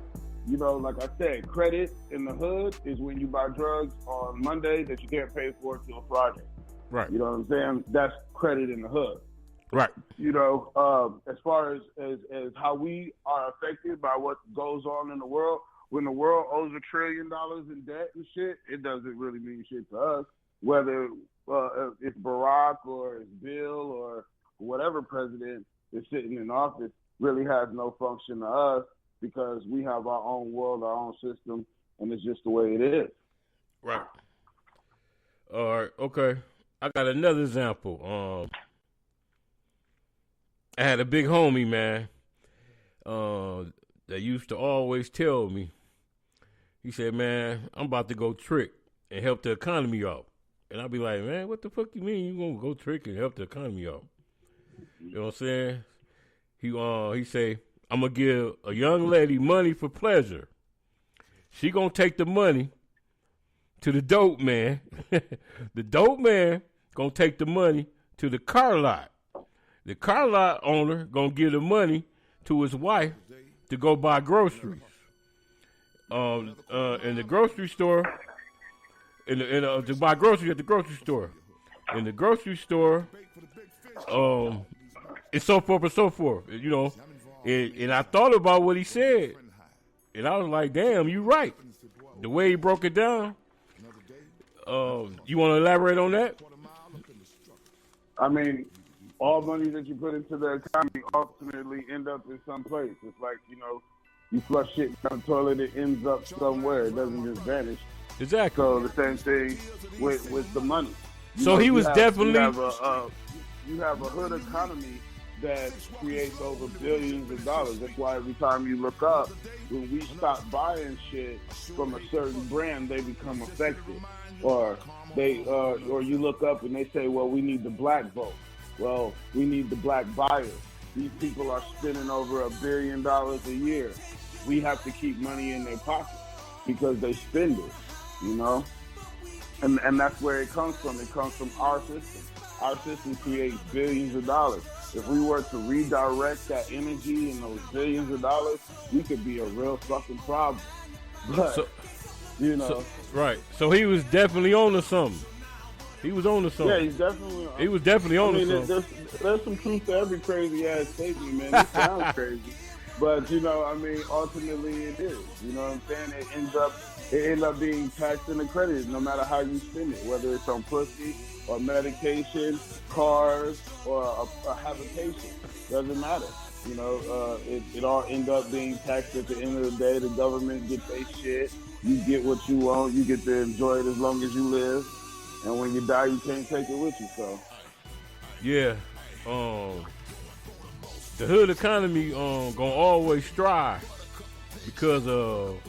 You know, like I said, credit in the hood is when you buy drugs on Monday that you can't pay for until Friday. Right. You know what I'm saying? That's credit in the hood. Right. You know, as far as how we are affected by what goes on in the world, when the world owes $1 trillion in debt and shit, it doesn't really mean shit to us. Whether it's Barack or it's Bill or whatever president is sitting in office really has no function to us because we have our own world, our own system, and it's just the way it is. Right. All right. Okay. I got another example. I had a big homie, man, that used to always tell me, he said, man, I'm about to go trick and help the economy out. And I'd be like, man, what the fuck you mean you gonna go trick and help the economy out? You know what I'm saying? He say, I'm gonna give a young lady money for pleasure. She gonna take the money to the dope man. The dope man gonna take the money to the car lot. The car lot owner gonna give the money to his wife to go buy groceries. In the grocery store, to buy groceries at the grocery store. In the grocery store, it's so forth and so forth, you know. And I thought about what he said, and I was like, damn, you right. The way he broke it down. You want to elaborate on that? I mean, all money that you put into the economy ultimately end up in some place. It's like, you know, you flush shit down the toilet, it ends up somewhere. It doesn't just vanish. Exactly. So the same thing with the money. You have a hood economy that creates over billions of dollars. That's why every time you look up, when we stop buying shit from a certain brand, they become effective. Or you look up and they say, well, we need the black vote. Well, we need the black buyers. These people are spending over $1 billion a year. We have to keep money in their pocket because they spend it, you know? And that's where it comes from. It comes from our system. Our system creates billions of dollars. If we were to redirect that energy and those billions of dollars, we could be a real fucking problem. But, you know. Right. So he was definitely on to something. He was on to something. Yeah, he's definitely. He was definitely on to something. There's some truth to every crazy ass statement, man. It sounds crazy, but you know, I mean, ultimately it is. You know what I'm saying? It ends up being taxed and accredited, no matter how you spend it, whether it's on pussy or medication, cars, or a habitation. Doesn't matter. You know, it all ends up being taxed at the end of the day. The government gets their shit. You get what you want. You get to enjoy it as long as you live. And when you die, you can't take it with you, so. Yeah. The hood economy gonna always strive because of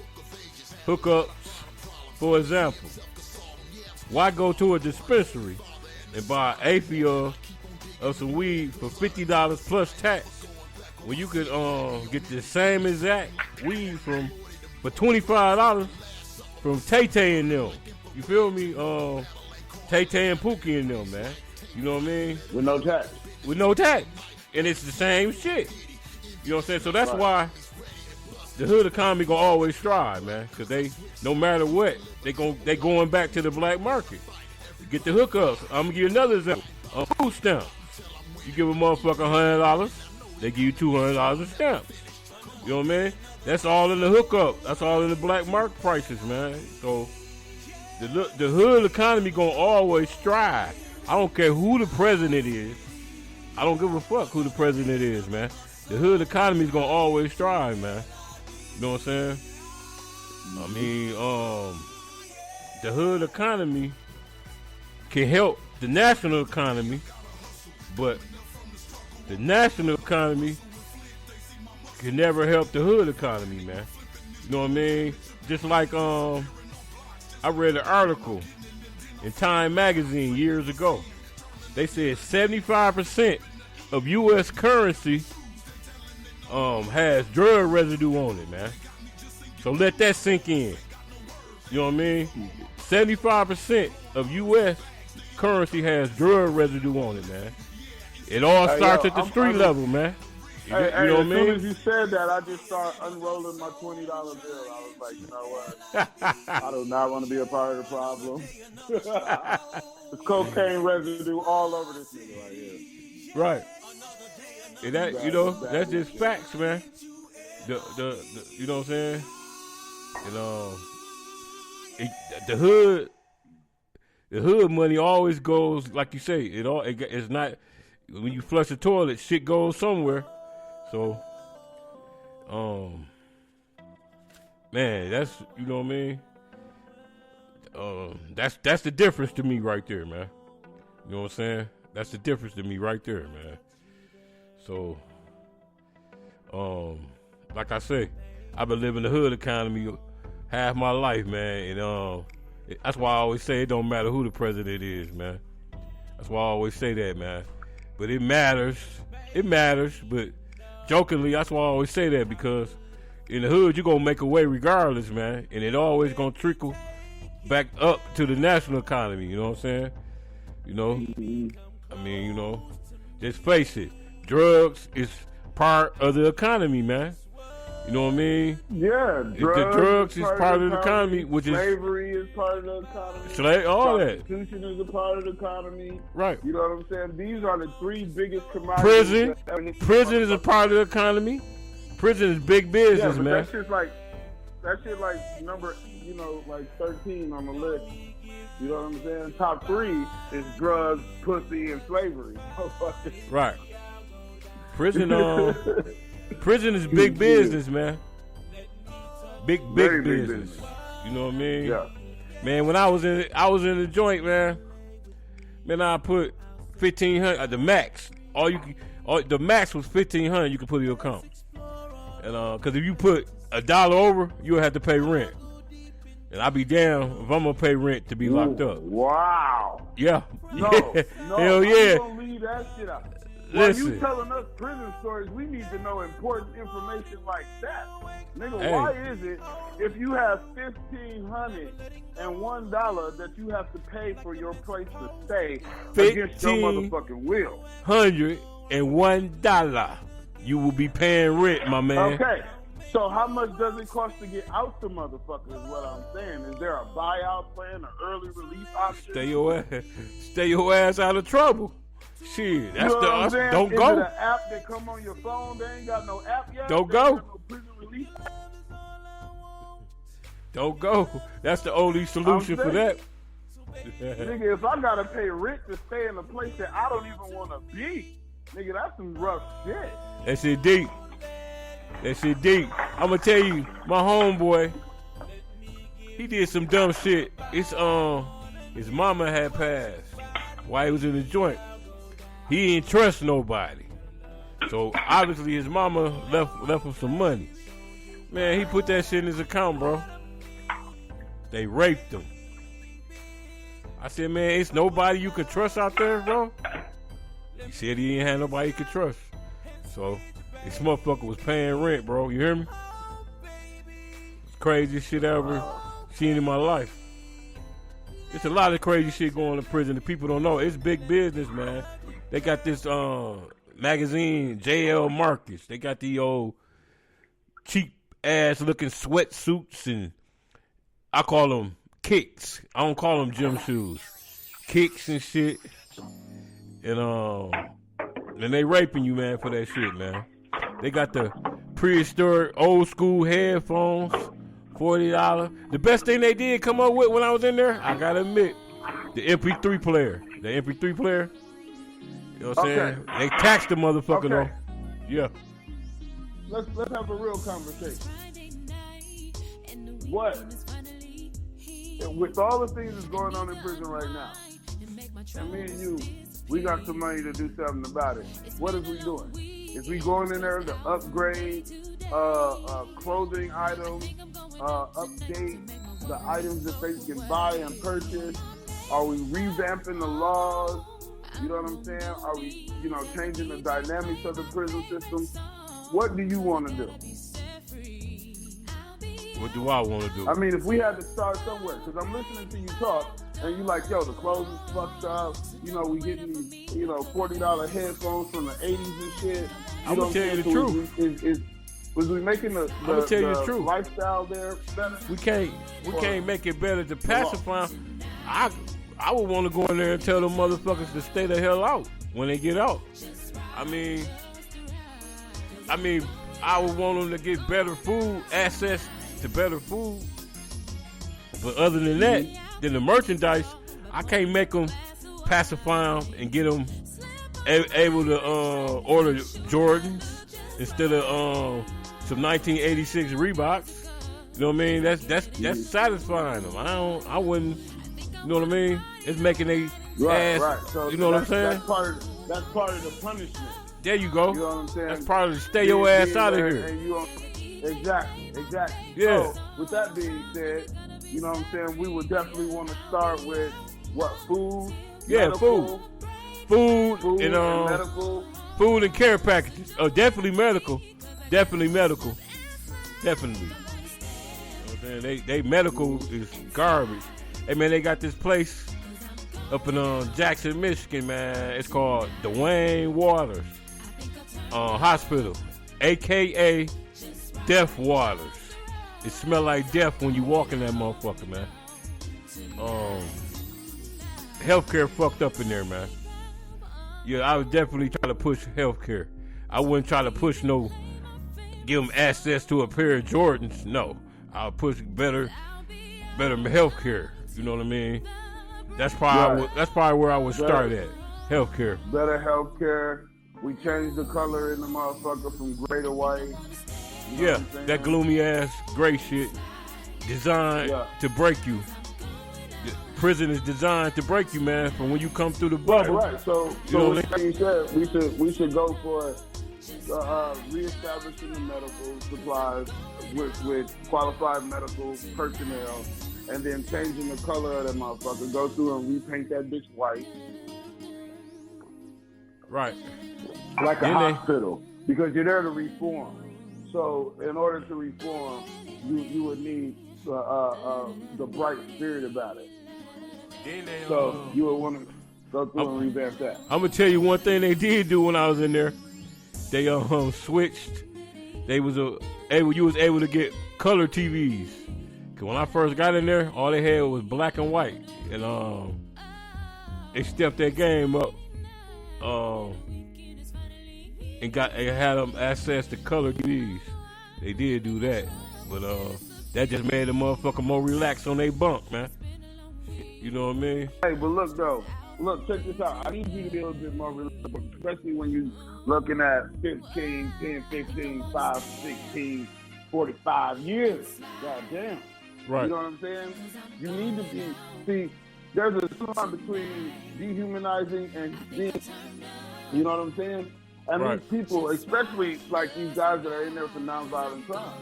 hookups. For example, why go to a dispensary and buy an eighth of some weed for $50 plus tax when you could get the same exact weed for $25 from Tay-Tay and them? You feel me? Tay-Tay and Pookie and them, man. You know what I mean? With no tax. With no tax. And it's the same shit. You know what I'm saying? So that's why the hood economy gonna always strive, man. Because they, no matter what, they going back to the black market. Get the hookups. I'm gonna give you another example. Food stamps. You give a motherfucker $100, they give you $200 of stamps. You know what I mean? That's all in the hookup. That's all in the black market prices, man. So the hood economy gonna always strive. I don't care who the president is. I don't give a fuck who the president is, man. The hood economy is gonna always strive, man. You know what I'm saying? I mean, the hood economy can help the national economy, but the national economy can never help the hood economy, man. You know what I mean? Just like I read an article in Time magazine years ago. They said 75% of U.S. currency has drug residue on it, man. So let that sink in. You know what I mean? 75% of U.S. currency has drug residue on it, man. It all starts at the street level, man. You know what I mean? As soon as you said that, I just started unrolling my $20 bill. I was like, you know what? I do not want to be a part of the problem. There's cocaine residue all over this nigga right here. Right. And that, you know, that's just facts, man. The you know what I'm saying? And the hood money always goes, like you say, it's not, when you flush the toilet, shit goes somewhere. So, man, that's, you know what I mean? That's the difference to me right there, man. You know what I'm saying? That's the difference to me right there, man. So, like I say, I've been living the hood economy half my life, man, and that's why I always say it don't matter who the president is, man. That's why I always say that, man. But it matters. It matters, but jokingly, that's why I always say that, because in the hood, you're going to make a way regardless, man, and it always going to trickle back up to the national economy, you know what I'm saying? You know? I mean, you know, just face it. Drugs is part of the economy, man. You know what I mean? Yeah, drugs is part of the economy, which is slavery is part of the economy. All that. Prostitution is a part of the economy. Right. You know what I'm saying? These are the three biggest commodities. Prison is a part of the economy. Prison is big business, man. That shit like number, like 13 on the list. You know what I'm saying? Top 3 is drugs, pussy, and slavery. Right. Prison is big business, man. Big business. You know what I mean? Yeah. Man, when I was in the joint, man, I put $1,500 the max. The max was $1,500 you could put in your account. And because if you put $1 over, you'll have to pay rent. And I'll be down if I'm gonna pay rent to be locked up. Wow. Yeah. No, hell yeah. I'm gonna leave that shit out. Listen. While you telling us prison stories, we need to know important information like that. Nigga, Hey. Why is it if you have $1,501 that you have to pay for your place to stay against your motherfucking will? $101. You will be paying rent, my man. Okay. So how much does it cost to get out the motherfucker is what I'm saying. Is there a buyout plan, an early release option? Stay your ass out of trouble. Shit, that's you know what I'm saying? don't Is go. it an app that come on your phone? They ain't got no app yet. Don't They go. ain't got no prison release. Don't go. That's the only solution for that. Nigga, if I gotta pay rent to stay in a place that I don't even want to be, nigga, that's some rough shit. That shit deep. I'm gonna tell you, my homeboy, he did some dumb shit. His mama had passed while he was in the joint. He didn't trust nobody. So obviously his mama left him some money. Man, he put that shit in his account, bro. They raped him. I said, man, it's nobody you could trust out there, bro. He said he didn't have nobody he could trust. So this motherfucker was paying rent, bro. You hear me? It's the craziest shit I ever seen in my life. It's a lot of crazy shit going on in prison that people don't know. It's big business, man. They got this magazine, JL Marcus. They got the old cheap ass looking sweatsuits, and I call them kicks. I don't call them gym shoes. Kicks and shit. And they raping you, man, for that shit, man. They got the prehistoric old school headphones, $40. The best thing they did come up with when I was in there, I gotta admit, the MP3 player. The MP3 player. You know what I'm saying? They taxed the motherfucker though. Yeah. Let's have a real conversation. What? With all the things that's going on in prison right now, and me and you, we got some money to do something about it. What is we doing? Is we going in there to upgrade clothing items, update the items that they can buy and purchase? Are we revamping the laws? You know what I'm saying? Are we, changing the dynamics of the prison system? What do you want to do? What do I want to do? I mean, if we had to start somewhere, because I'm listening to you talk, and you like, yo, the clothes is fucked up. We getting these, $40 headphones from the 80s and shit. I'm going to tell you the truth. Was we making the lifestyle there better? We can't make it better to pacify them. I would want to go in there and tell them motherfuckers to stay the hell out when they get out. I mean, I would want them to get better food, access to better food. But other than that, then the merchandise, I can't make them pacify them and get them able to order Jordans instead of some 1986 Reeboks. You know what I mean? That's satisfying them. I wouldn't. You know what I mean? It's making ass. Right. So you know what I'm saying? That's part of the punishment. There you go. You know what I'm saying? That's part of the stay your ass out of here. Exactly. Yeah. So, with that being said, you know what I'm saying? We would definitely want to start with what? Food? Yeah, medical, food and medical. Food and care packages. Oh, definitely medical. Definitely. You know what I'm saying? They medical is garbage. Hey man, they got this place up in Jackson, Michigan, man. It's called Dwayne Waters Hospital. a.k.a. Death Waters. It smell like death when you walk in that motherfucker, man. Healthcare fucked up in there, man. Yeah, I would definitely try to push healthcare. I wouldn't try to push give them access to a pair of Jordans. No, I'll push better healthcare. You know what I mean? That's probably where I would start at. Healthcare. Better healthcare. We changed the color in the motherfucker from gray to white. You know that gloomy ass gray shit designed to break you. The prison is designed to break you, man. From when you come through the bubble. Right. So like you said, we should go for reestablishing the medical supplies with qualified medical personnel, and then changing the color of that motherfucker. Go through and repaint that bitch white. Right. Like a hospital, because you're there to reform. So in order to reform, you would need the bright spirit about it. So you would want to go through and revamp that. I'm gonna tell you one thing they did do when I was in there. They switched. You was able to get color TVs. Cause when I first got in there, all they had was black and white, and they stepped that game up. And had them access to color TVs. They did do that, but that just made the motherfucker more relaxed on their bunk, man. You know what I mean? Hey, but look, check this out. I need you to be a little bit more relaxed, especially when you're looking at 15, 10, 15, 5, 16, 45 years. Goddamn. Right. You know what I'm saying? You need to see, there's a line between dehumanizing and being, you know what I'm saying? And these people, especially like these guys that are in there for nonviolent crime,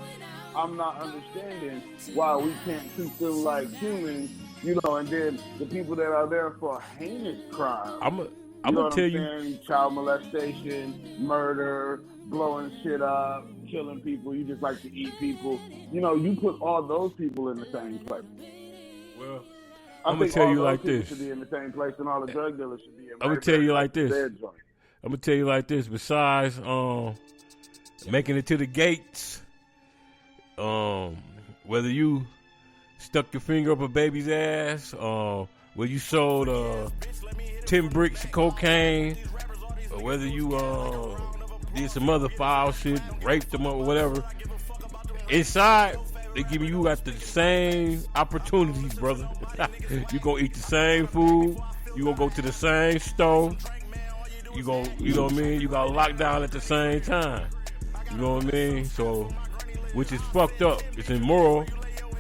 I'm not understanding why we can't treat them like humans, you know, and then the people that are there for heinous crime. I'm gonna tell you, child molestation, murder, blowing shit up, killing people. You just like to eat people. You know, you put all those people in the same place. Well, I'm gonna tell you like this. Should be in the same place, and all the drug dealers should be in. I'm gonna tell you like this. I'm gonna tell you like this. Besides making it to the gates, whether you stuck your finger up a baby's ass, whether you sold 10 bricks of cocaine, or whether you did some other foul shit, raped them or whatever, inside they giving you got the same opportunities, brother. You gonna eat the same food. You gonna go to the same store. You know what I mean? You got locked down at the same time. You know what I mean? So, which is fucked up. It's immoral.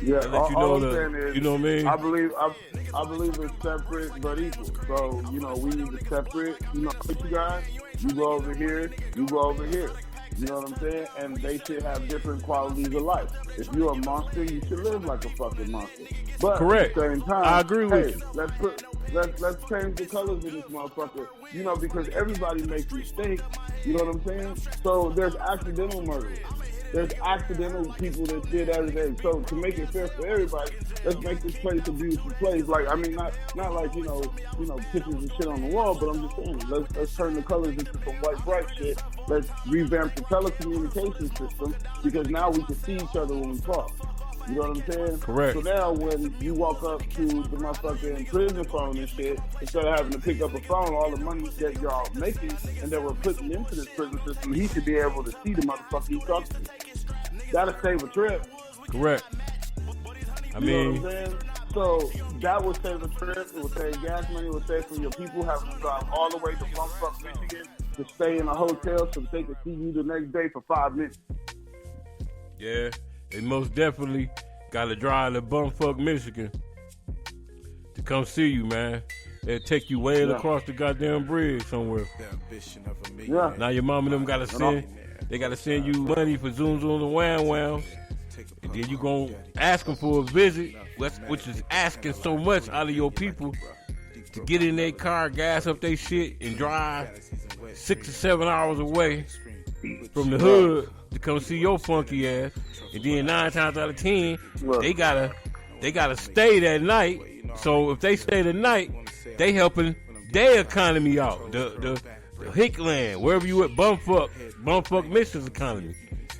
Yeah, all I'm saying is, you know what I mean? I believe it's separate but equal. So, you know, we need to separate. You know, what you guys? You go over here. You go over here. You know what I'm saying? And they should have different qualities of life. If you're a monster, you should live like a fucking monster. But correct. At the same time, I agree with you. Let's change the colors of this motherfucker. You know, because everybody makes mistakes. You know what I'm saying? So there's accidental murders. There's accidental people that did everything. So to make it fair for everybody, let's make this place a beautiful place. Like, I mean, not like, you know, pictures and shit on the wall, but I'm just saying, let's turn the colors into some white bright shit. Let's revamp the telecommunication system, because now we can see each other when we talk. You know what I'm saying? Correct. So now when you walk up to the motherfucking prison phone and shit, instead of having to pick up a phone, all the money that y'all making and that we're putting into this prison system, he should be able to see the motherfucker he talks to. That'll save a trip. Correct. I mean, you know what I'm saying? So that would save a trip. It would save gas money. It would save for your people having to drive all the way to Bumfuck, Michigan to stay in a hotel so that they can see you the next day for 5 minutes. Yeah. They most definitely got to drive to Bumfuck, Michigan to come see you, man. They'll take you way across the goddamn bridge somewhere. Yeah. Now your mom and them got to send you money for Zoom and Wham Whams. And then you going to ask them for a visit, which is asking so much out of your people to get in their car, gas up their shit, and drive 6 or 7 hours away from the hood to come see your funky ass. And then 9 times out of 10, they gotta stay that night. So if they stay the night, they helping their economy out. The Hickland, wherever you at, bumfuck missions economy,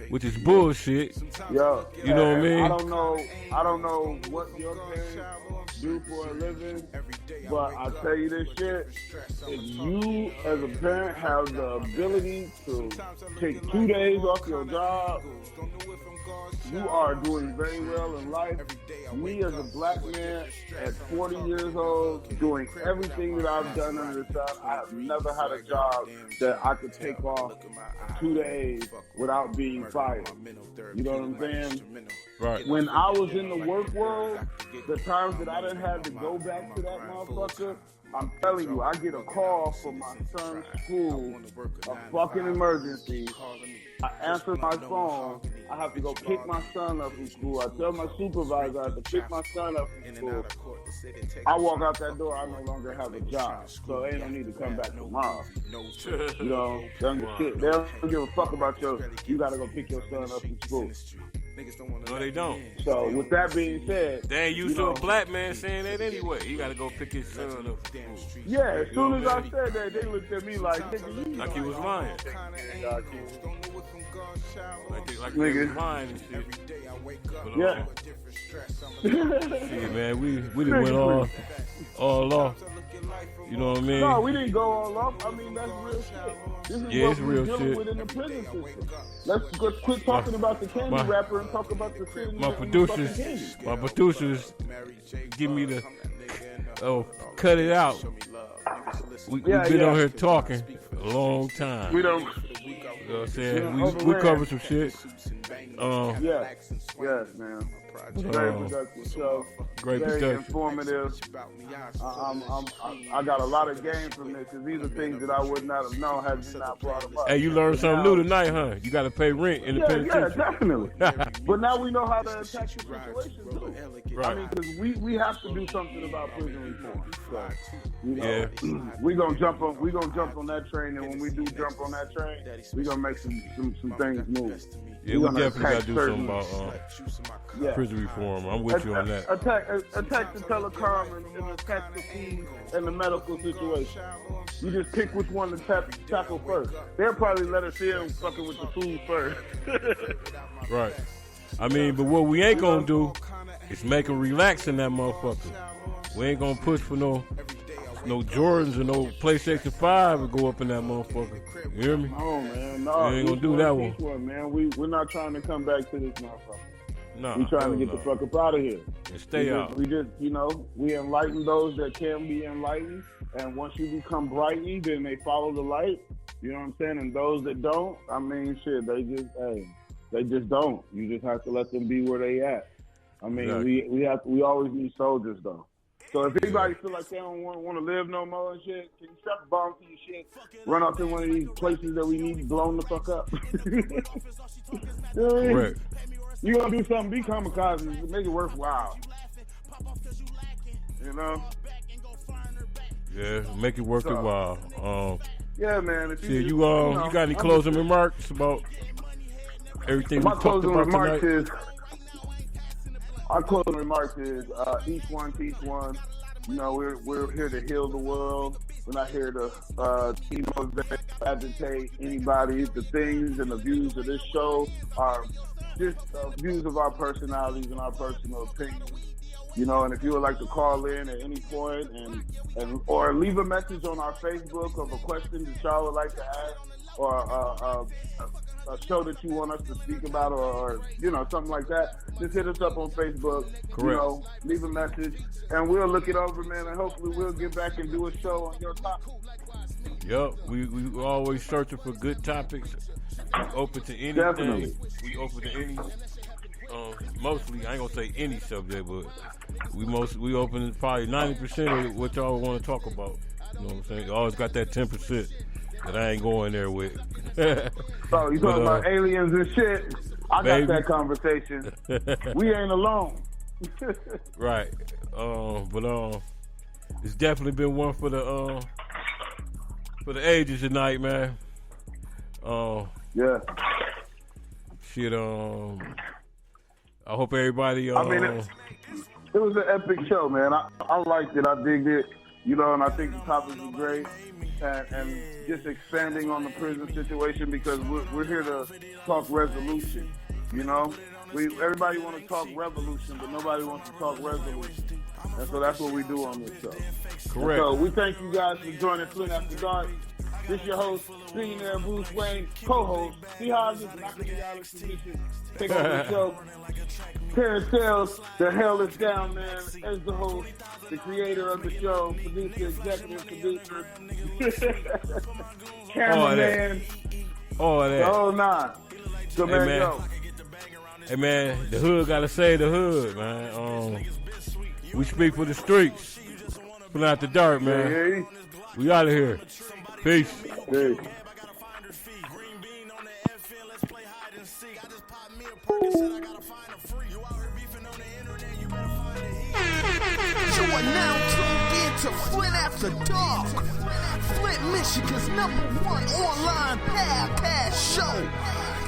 which is bullshit. Yo, you know what I mean? I don't know what your parents do for a living, but I tell you this shit: if you, as a parent, have the ability to take 2 days off your job, you are doing very well in life. Me as a black man at 40 years old, doing everything that I've done under the sun, I have never had a job that I could take off 2 days without being fired. You know what I'm saying? Right. When I was in the work world, the times that I didn't have to go back to that motherfucker, I'm telling you, I get a call from my son's school, a fucking emergency. I answer my phone. I have to go pick my son up from school. I tell my supervisor I have to pick my son up from school. I walk out that door, I no longer have a job. So ain't no need to come back tomorrow. You know, they don't give a fuck about you gotta go pick your son up from school. No, they don't. So with that being said, they ain't used to a black man saying that anyway. He got to go pick his son up. Yeah, as soon as I said that, they looked at me like, nigga, like he was lying. Like he was lying and shit. But, yeah. Shit, man, we done went all off. You know what I mean? No, we didn't go all off. I mean, that's real shit. This is it's what we're real dealing shit. with in the prison system. Let's just quit talking about the candy wrapper and talk about the city. My producers give me the cut it out. We've been on here talking a long time. We don't. You know what I'm saying? We covered some shit. Yes, man. Very productive show. Great very production. Informative. I got a lot of game from this because these are things that I would not have known had you not brought them up. Hey, you learned something new tonight, huh? You got to pay rent in the penitentiary. Yeah, definitely. But now we know how to attack the situation too. Right. I mean, because we have to do something about prison reform. So, you know, we gonna jump on that train, and when we do jump on that train, we gonna make some things move. Yeah, we definitely got to do something about prison reform. I'm with you on that. Attack the telecom and attack the food and the medical situation. You just pick which one to tackle first. They'll probably let us in fucking with the food first. Right. I mean, but what we ain't gonna do is make them relax in that motherfucker. We ain't gonna push for no Jordans or no PlayStation 5 and go up in that motherfucker. You hear me? Oh man, no. We ain't gonna do that one. Man. We're not trying to come back to this motherfucker. No, we're trying to get the fuck up out of here. And stay out. We just, we enlighten those that can be enlightened. And once you become brightened, then they follow the light. You know what I'm saying? And those that don't, I mean, shit, they just don't. You just have to let them be where they at. I mean, exactly. we always need soldiers, though. So if anybody feel like they don't want to live no more and shit, can you strap a bomb to your shit, run out to one of these places that we need blown the fuck up? You know what I mean? Right. You gonna do something, be kamikaze, make it worthwhile. You know? Yeah, make it worth the while. Yeah, man. If you got any closing remarks about everything we talked about tonight? Our closing remarks is each one teach one. You know, we're here to heal the world. We're not here to agitate anybody. The things and the views of this show are just views of our personalities and our personal opinions. You know, and if you would like to call in at any point or leave a message on our Facebook of a question that y'all would like to ask, or a show that you want us to speak about, or something like that, just hit us up on Facebook. Correct. Leave a message, and we'll look it over, man, and hopefully we'll get back and do a show on your topic. Yup, we always searching for good topics. Open to anything. Definitely. We open to any. Mostly, I ain't gonna say any subject, but we open probably 90% of what y'all want to talk about. You know what I'm saying? Always got that 10% that I ain't going there with. So you talking about aliens and shit? I got that conversation. We ain't alone. Right. But it's definitely been one for the ages tonight, man. Yeah. Shit. I hope everybody. I mean, it was an epic show, man. I liked it. I digged it. You know, and I think the topics are great. And just expanding on the prison situation because we're here to talk resolution, you know? Everybody want to talk revolution, but nobody wants to talk resolution. And so that's what we do on this show. Correct. And so we thank you guys for joining Flint After Dark. This your host, Billionaire Bruce Wayne, co-host. See how I just knocked me out of position, take over the show. Terrence Sales, the hell is down, man, as the host, the creator of the show, producer, executive producer, cameraman, all that. The whole nine. So, Hey, man. Yo. Hey, man, the hood gotta say the hood, man. We speak for the streets. Flint After Dark, man. Hey. We out of here. Peace. Hey. You are now tuned in to Flint After Dark, Flint, Michigan's #1 online podcast show.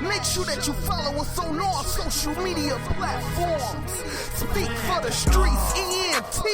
Make sure that you follow us on all social media platforms. Speak for the streets, ENT.